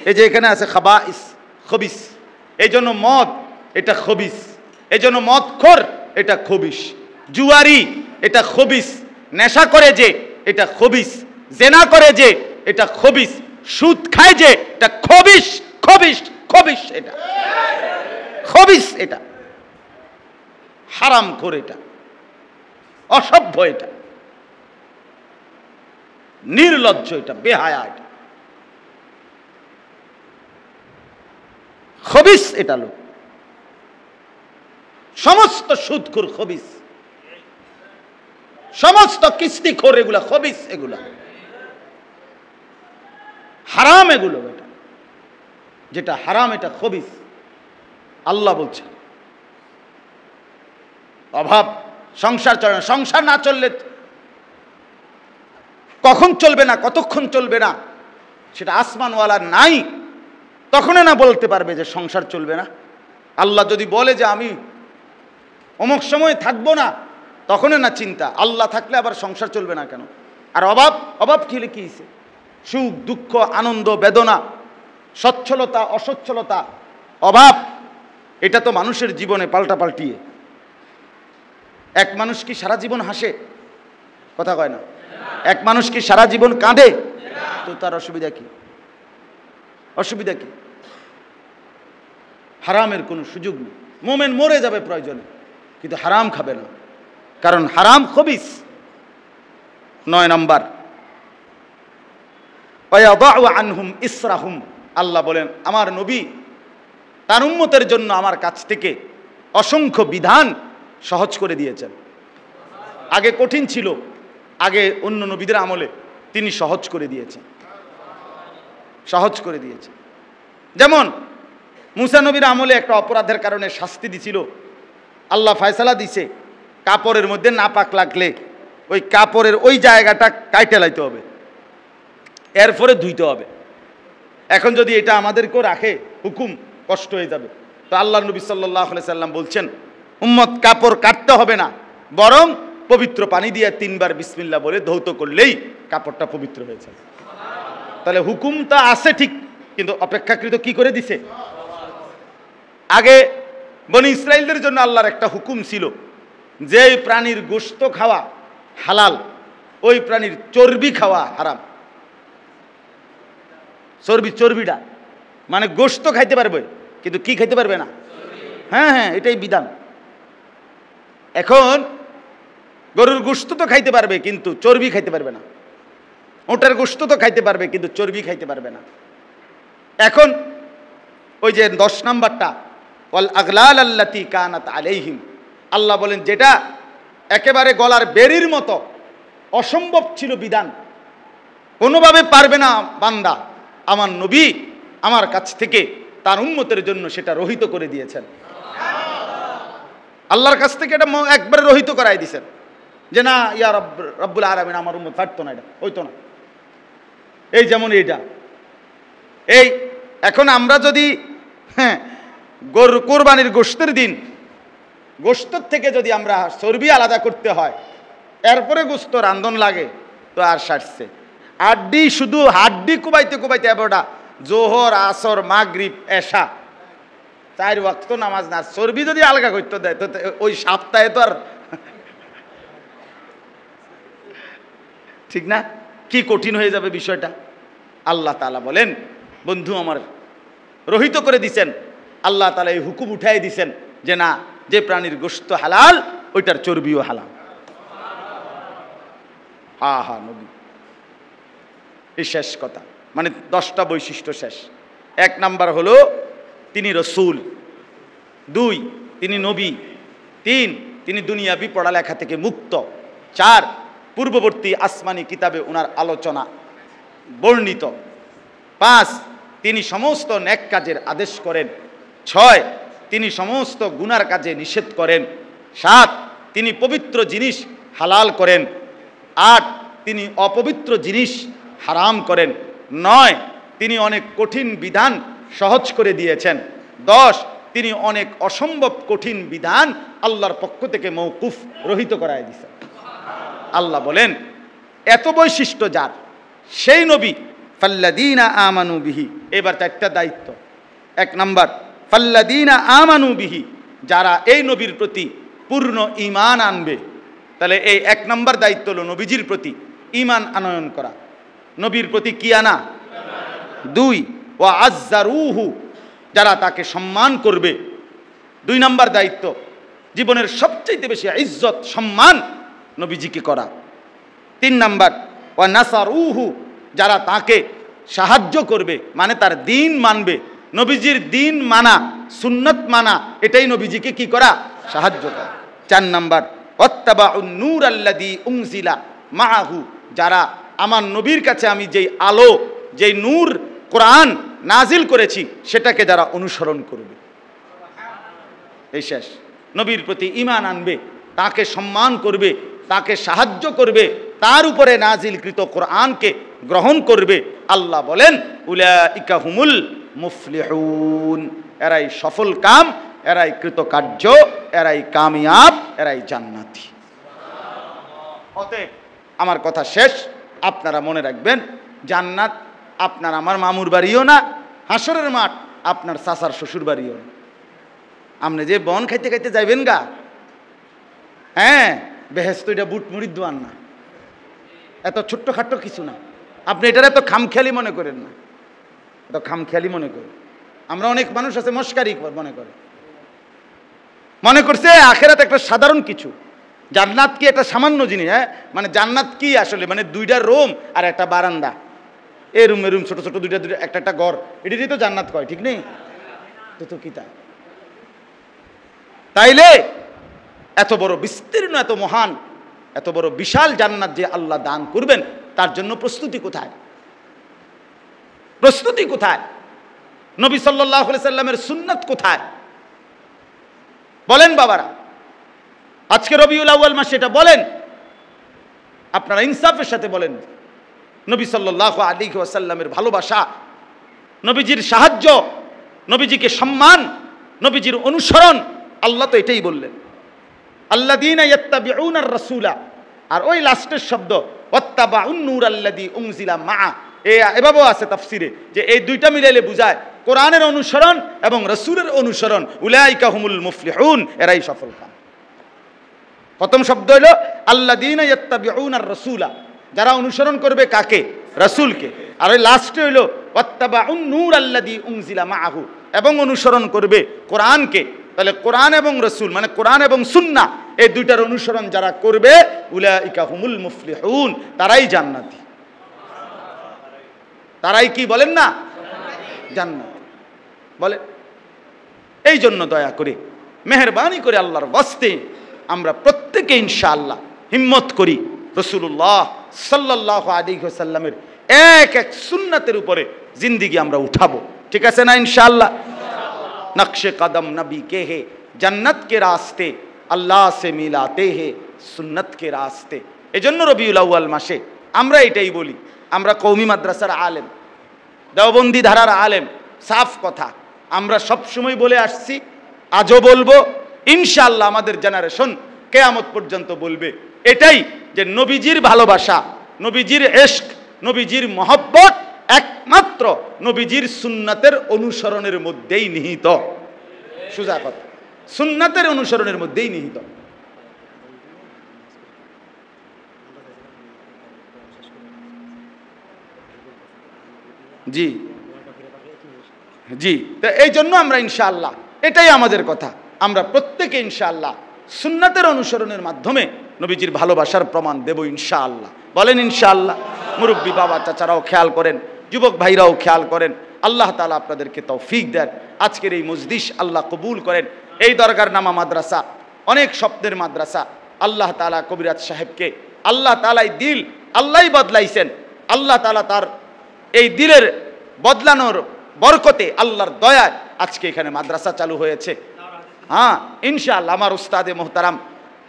এই যে এখানে আছে খাবাইস, খবিস। এই জন্য মদ এটা খবিস, এই জন্য মদখোর এটা খবিস, জুয়ারি এটা খবিস, নেশা করে যে এটা খবিস, জেনা করে যে এটা খবিস, সুদ খায় যে এটা খবিস, খবিস, খবিস, এটা খবিস, এটা হারামখোর, এটা অসভ্য, এটা নির্লজ্জ, এটা বেহায়া, এটা খবিস, এটা লোক সমস্ত সুদখোর খবিস, সমস্ত কিস্তিখোর এগুলা খবিস, এগুলা হারাম, এগুলো এটা যেটা হারাম এটা খবিস। আল্লাহ বলছে অভাব, সংসার চলে না, সংসার না চললে কখন চলবে না, কতক্ষণ চলবে না সেটা আসমানওয়ালা নাই, তখনও না বলতে পারবে যে সংসার চলবে না। আল্লাহ যদি বলে যে আমি অমুক সময় থাকবো না, তখনও না চিন্তা, আল্লাহ থাকলে আবার সংসার চলবে না কেন? আর অভাব, অভাব খেলে কি হয়েছে? সুখ দুঃখ আনন্দ বেদনা, সচ্ছলতা অসচ্ছলতা, অভাব, এটা তো মানুষের জীবনে পাল্টিয়ে। এক মানুষ কি সারা জীবন হাসে? কথা কয় না। এক মানুষ কি সারা জীবন কাঁদে? তো তার অসুবিধা কি? অসুবিধা কি? হারামের কোনো সুযোগ নেই। মোমেন মরে যাবে প্রয়োজনে, কিন্তু হারাম খাবে না, কারণ হারাম খবিস। 9 নম্বর, আনহুম ইসরাহুম, আল্লাহ বলেন আমার নবী তার উম্মতের জন্য আমার কাছ থেকে অসংখ্য বিধান সহজ করে দিয়েছেন। আগে কঠিন ছিল, আগে অন্য নবীদের আমলে তিনি সহজ করে দিয়েছেন, সহজ করে দিয়েছেন। যেমন মুসা নবীর আমলে একটা অপরাধের কারণে শাস্তি দিছিল, আল্লাহ ফয়সালা দিছে কাপড়ের মধ্যে নাপাক লাগলে ওই কাপড়ের ওই জায়গাটা কাইটে লাইতে হবে, এরপরে ধুইতে হবে। এখন যদি এটা আমাদেরকেও রাখে হুকুম, কষ্ট হয়ে যাবে। তো আল্লাহ নবী সাল্লাল্লাহু আলাইহি সাল্লাম বলছেন উম্মত কাপড় কাটতে হবে না, বরং পবিত্র পানি দিয়ে 3 বার বিসমিল্লাহ বলে ধৌত করলেই কাপড়টা পবিত্র হয়ে যাবে। তাহলে হুকুমটা আছে ঠিক, কিন্তু অপেক্ষাকৃত কি করে দিছে। আগে বনি ইসরাইলদের জন্য আল্লাহর একটা হুকুম ছিল, যে প্রাণীর গোশত খাওয়া হালাল, ওই প্রাণীর চর্বি খাওয়া হারাম। চর্বিটা মানে গোশত খাইতে পারবে, কিন্তু কি খাইতে পারবে না। হ্যাঁ হ্যাঁ, এটাই বিধান। এখন গরুর গোশত তো খাইতে পারবে, কিন্তু চর্বি খাইতে পারবে না। ওটার গোশত তো খাইতে পারবে, কিন্তু চর্বি খাইতে পারবে না। এখন ওই যে 10 নাম্বারটা, ওয়াল আগলাল আল্লাতী কানাত আলাইহিম, আল্লাহ বলেন যেটা একেবারে গলার বেরির মতো অসম্ভব ছিল বিধান, কোনোভাবে পারবে না বান্দা, আমার নবী আমার কাছ থেকে তার উম্মতের জন্য সেটা রহিত করে দিয়েছেন। আল্লাহর কাছ থেকে এটা একবারে রহিত করাই দিয়েছেন, যে না ইয়া রব্বুল আলামিন আমার উম্মত পারতো না, এটা হইতো না। এই যেমন এইটা, এই এখন আমরা যদি গরু কোরবানির গোশতের দিন গোশতের থেকে যদি আমরা চর্বি আলাদা করতে হয়, এরপরে গোশত রান্ধন লাগে, তো আর সারছে হাড্ডি, শুধু হাড্ডি কুবাইতে কুবাইতে এবারটা জোহর আসর মাগরিব এশা 4 ওয়াক্ত নামাজ না, চর্বি যদি আলগা করতে দেয় তো ওই সপ্তাহে তো আর ঠিক না। কি কঠিন হয়ে যাবে বিষয়টা। আল্লাহ তাআলা বলেন বন্ধু আমার রহিত করে দিছেন, আল্লাহ তাআলা এই হুকুম উঠাই দিছেন যে না, যে প্রাণীর গোশত হালাল ওইটার চর্বিও হালাল। হা হা নবী, এই শেষ কথা, মানে 10টা বৈশিষ্ট্য শেষ। 1 নাম্বার হলো তিনি রসূল, 2 তিনি নবী, 3 তিনি দুনিয়াবি পড়ালেখা থেকে মুক্ত, 4 পূর্ববর্তী আসমানি কিতাবে ওনার আলোচনা বর্ণিত, 5 তিনি সমস্ত নেক কাজের আদেশ করেন, 6 তিনি সমস্ত গুনার কাজে নিষেধ করেন, 7 তিনি পবিত্র জিনিস হালাল করেন। 8 তিনি অপবিত্র জিনিস হারাম করেন। 9 তিনি অনেক কঠিন বিধান সহজ করে দিয়েছেন। 10 তিনি অনেক অসম্ভব কঠিন বিধান আল্লাহর পক্ষ থেকে মওকুফ রহিত করায় দিয়েছেন। আল্লাহ বলেন এত বৈশিষ্ট্য যার, সেই নবী ফাল্লাযীনা আমানু বিহি। এবার 4টা দায়িত্ব। 1 নাম্বার ফাল্লাযীনা আমানু বিহি, যারা এই নবীর প্রতি পূর্ণ ঈমান আনবে। তাহলে এই 1 নাম্বার দায়িত্ব হলো নবীজির প্রতি ঈমান আনয়ন করা। নবীর প্রতি কি আনা? 2 ওয়া আযযারুহু, যারা তাকে সম্মান করবে। 2 নাম্বার দায়িত্ব জীবনের সবচেয়ে বেশি ইজ্জত সম্মান নবীজিকে করা। 3 নাম্বার ওয়া নাসারুহু, যারা তাকে সাহায্য করবে, মানে তার দ্বীন মানবে। নবীজির দ্বীন মানা, সুন্নত মানা, এটাই নবীজিকে কি করা? সাহায্য করা। 4 নাম্বার ওয়াত্তাবাউন নূর আল্লাযী উনজিলা মাআহু, যারা আমার নবীর কাছে আমি যেই আলো, যেই নূর কোরআন নাজিল করেছি সেটাকে যারা অনুসরণ করবে। এই শেষ। নবীর প্রতি ঈমান আনবে, তাকে সম্মান করবে, তাকে সাহায্য করবে, তার উপরে নাজিলকৃত কোরআনকে গ্রহণ করবে। আল্লাহ বলেন উলাইকা হুমুল মুফলিহুন, এরাই সফল কাম, এরাই কৃতকার্য, এরাই কামিয়াব, এরাই জান্নাতি। অতএব আমার কথা শেষ। আপনারা মনে রাখবেন, জান্নাত আপনার আমার মামুর বাড়িও না, হাসরের মাঠ আপনার চাচার শ্বশুর বাড়িও না। আপনি যে বন খাইতে খাইতে যাইবেন গা, হ্যাঁ, বেহেশত এটা বুট মুড়ির দোয়ান না, এত ছোট্ট খাট্ট কিছু না। আপনি এটার এত খামখেয়ালি মনে করেন না, এত খামখেয়ালি মনে করেন। আমরা অনেক মানুষ আছে মস্কারি মনে করছে আখেরাত একটা সাধারণ কিছু, জান্নাত কি একটা সামান্য জিনিস। হ্যাঁ, মানে জান্নাত কি আসলে? মানে 2টা রুম আর একটা বারান্দা, এই রুম ছোট ছোট 2টা একটা ঘর, এটাই তো জান্নাত কয়, ঠিক নেই তো কি? তাইলে এত বড় বিস্তীর্ণ, এত মহান, এত বড় বিশাল জান্নাত যে আল্লাহ দান করবেন, তার জন্য প্রস্তুতি কোথায়? প্রস্তুতি কোথায়? নবী সাল্লাল্লাহু আলাইহি সাল্লামের সুন্নাত কোথায়? বলেন বাবারা, আজকে রবিউল আউয়াল মাসে এটা বলেন, আপনারা ইনসাফের সাথে বলেন। নবী সাল্লাল্লাহু আলাইহি ওয়াসাল্লামের ভালোবাসা, নবীজির সাহায্য, নবীজিকে সম্মান, নবীজির অনুসরণ, আল্লাহ তো এটাই বললেন, আল্লাযীনা ইয়াত্তাবিউনার রাসূলা। আর ওই লাস্টের শব্দ ওয়াত্তাবাউন নূর আল্লাযী উনজিলা মাআ, এভাবেও আছে তাফসিরে যে এই 2টা মিলাইলে বুঝায় কোরআনের অনুসরণ এবং রাসূলের অনুসরণ। উলাইকা হুমুল মুফলিহুন, এরাই সফল কাম। প্রথম শব্দ হলো আল্লাযীনা ইয়াত্তাবিউনার রাসূলা, যারা অনুসরণ করবে কাকে? রাসূলকে। আর ওই লাস্টে হলো ওয়াত্তাবাউন নূর আল্লাযী উনজিলা মাআহু, এবং অনুসরণ করবে কোরআনকে। তাহলে কোরআন এবং রাসূল মানে কোরআন এবং সুন্নাহ, এই 2টার অনুসরণ যারা করবে উলাইকা হুমুল মুফলিহুন, তারাই জান্নাতি। তারাই কি বলেন না? জান্নাত বলে। এই জন্য দয়া করে, মেহেরবানি করে আল্লাহর ওয়াস্তে আমরা প্রত্যেকে ইনশাআল্লাহ হিম্মত করি রাসূলুল্লাহ সাল্লাল্লাহু আলাইহি ওয়াসাল্লামের এক এক সুন্নাতের উপরে জিন্দেগি আমরা উঠাবো। ঠিক আছে না? ইনশাআল্লাহ। नक्शे कदम नबी के है, जन्नत के रास्ते अल्लाह से मिलाते हैं सुन्नत के रास्ते। एजন্য রবিউল আউয়াল মাসে আমরা এটাই বলি, আমরা কওমি মাদ্রাসার আলেম, দেওবন্দি ধারার আলেম, সাফ কথা আমরা সব সময় বলে আসছি, আজও বলবো, ইনশাআল্লাহ আমাদের জেনারেশন কিয়ামত পর্যন্ত বলবে এটাই, যে নবীজির ভালোবাসা, নবীজির ইশক, নবীজির মহব্বত একমাত্র নবীজির সুন্নাতের অনুসরণের মধ্যেই নিহিত। সোজা কথা, সুন্নাতের অনুসরণের মধ্যেই নিহিত। জি জি, তো এই জন্য আমরা ইনশাআল্লাহ, এটাই আমাদের কথা, আমরা প্রত্যেকে ইনশাআল্লাহ সুন্নাতের অনুসরণের মাধ্যমে নবীজির ভালোবাসার প্রমাণ দেব ইনশাআল্লাহ। বলেন ইনশাআল্লাহ। মুরব্বী বাবা চাচারাও খেয়াল করেন, যুবক ভাইরাও খেয়াল করেন, আল্লাহ তাআলা আপনাদেরকে তৌফিক দেন। আজকের এই মজলিস আল্লাহ কবুল করেন। এই দরগার নামা মাদ্রাসা অনেক স্বপ্নের মাদ্রাসা, আল্লাহ তাআলা কবিরাজ সাহেবকে আল্লাহ তাআলাই দিল আল্লাহই বদলাইছেন। আল্লাহ তাআলা তার এই দিলের বদলানোর বরকতে, আল্লাহর দয়ায় আজকে এখানে মাদ্রাসা চালু হয়েছে। হ্যাঁ ইনশাআল্লাহ। আমার উস্তাদে মোহতারাম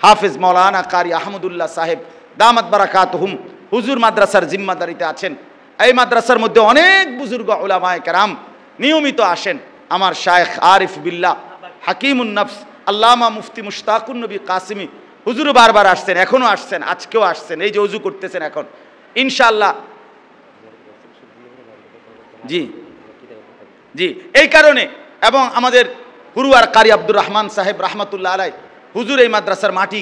হাফেজ মৌলানা কারি আহমদুল্লাহ সাহেব দামাত বারাকাতুহুম হুজুর মাদ্রাসার জিম্মাদারিতে আছেন। এই মাদ্রাসার মধ্যে অনেক বুজুর্গ উলামায়ে কেরাম নিয়মিত আসেন। আমার শায়েখ আরিফ বিল্লাহ হাকিমুন নফস আল্লামা মুফতি মুশতাকুন নবী কাসিমি হুজুর বারবার আসছেন, এখনো আসছেন, আজকেও আসছেন, এই যে ওযু করতেছেন এখন ইনশাআল্লাহ। জি জি, এই কারণে এবং আমাদের হুরুয়ার কারি আব্দুর রহমান সাহেব রাহমাতুল্লাহ আলাই হুজুর এই মাদ্রাসার মাটি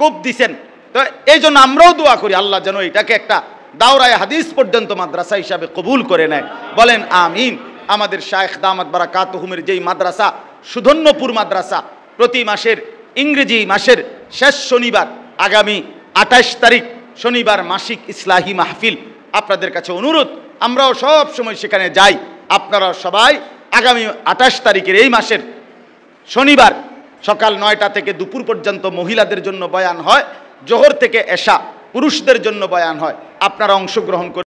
কোপ দিছেন। তো এই জন্য আমরাও দোয়া করি আল্লাহ যেন এটাকে একটা দাওরায়ে হাদিস পর্যন্ত মাদ্রাসা হিসাবে কবুল করে নেয়, বলেন আমিন। আমাদের শায়েখ দামাত বারাকাতুহুমের যেই মাদ্রাসা সুধন্যপুর মাদ্রাসা, প্রতি মাসের ইংরেজি মাসের শেষ শনিবার আগামী 28 তারিখ শনিবার মাসিক ইসলাহি মাহফিল। আপনাদের কাছে অনুরোধ, আমরাও সব সময় সেখানে যাই, আপনারা সবাই আগামী 28 তারিখের এই মাসের শনিবার সকাল 9টা থেকে দুপুর পর্যন্ত মহিলাদের জন্য বয়ান হয়, জোহর থেকে এশা পুরুষদের জন্য বয়ান হয়, আপনারা অংশগ্রহণ করে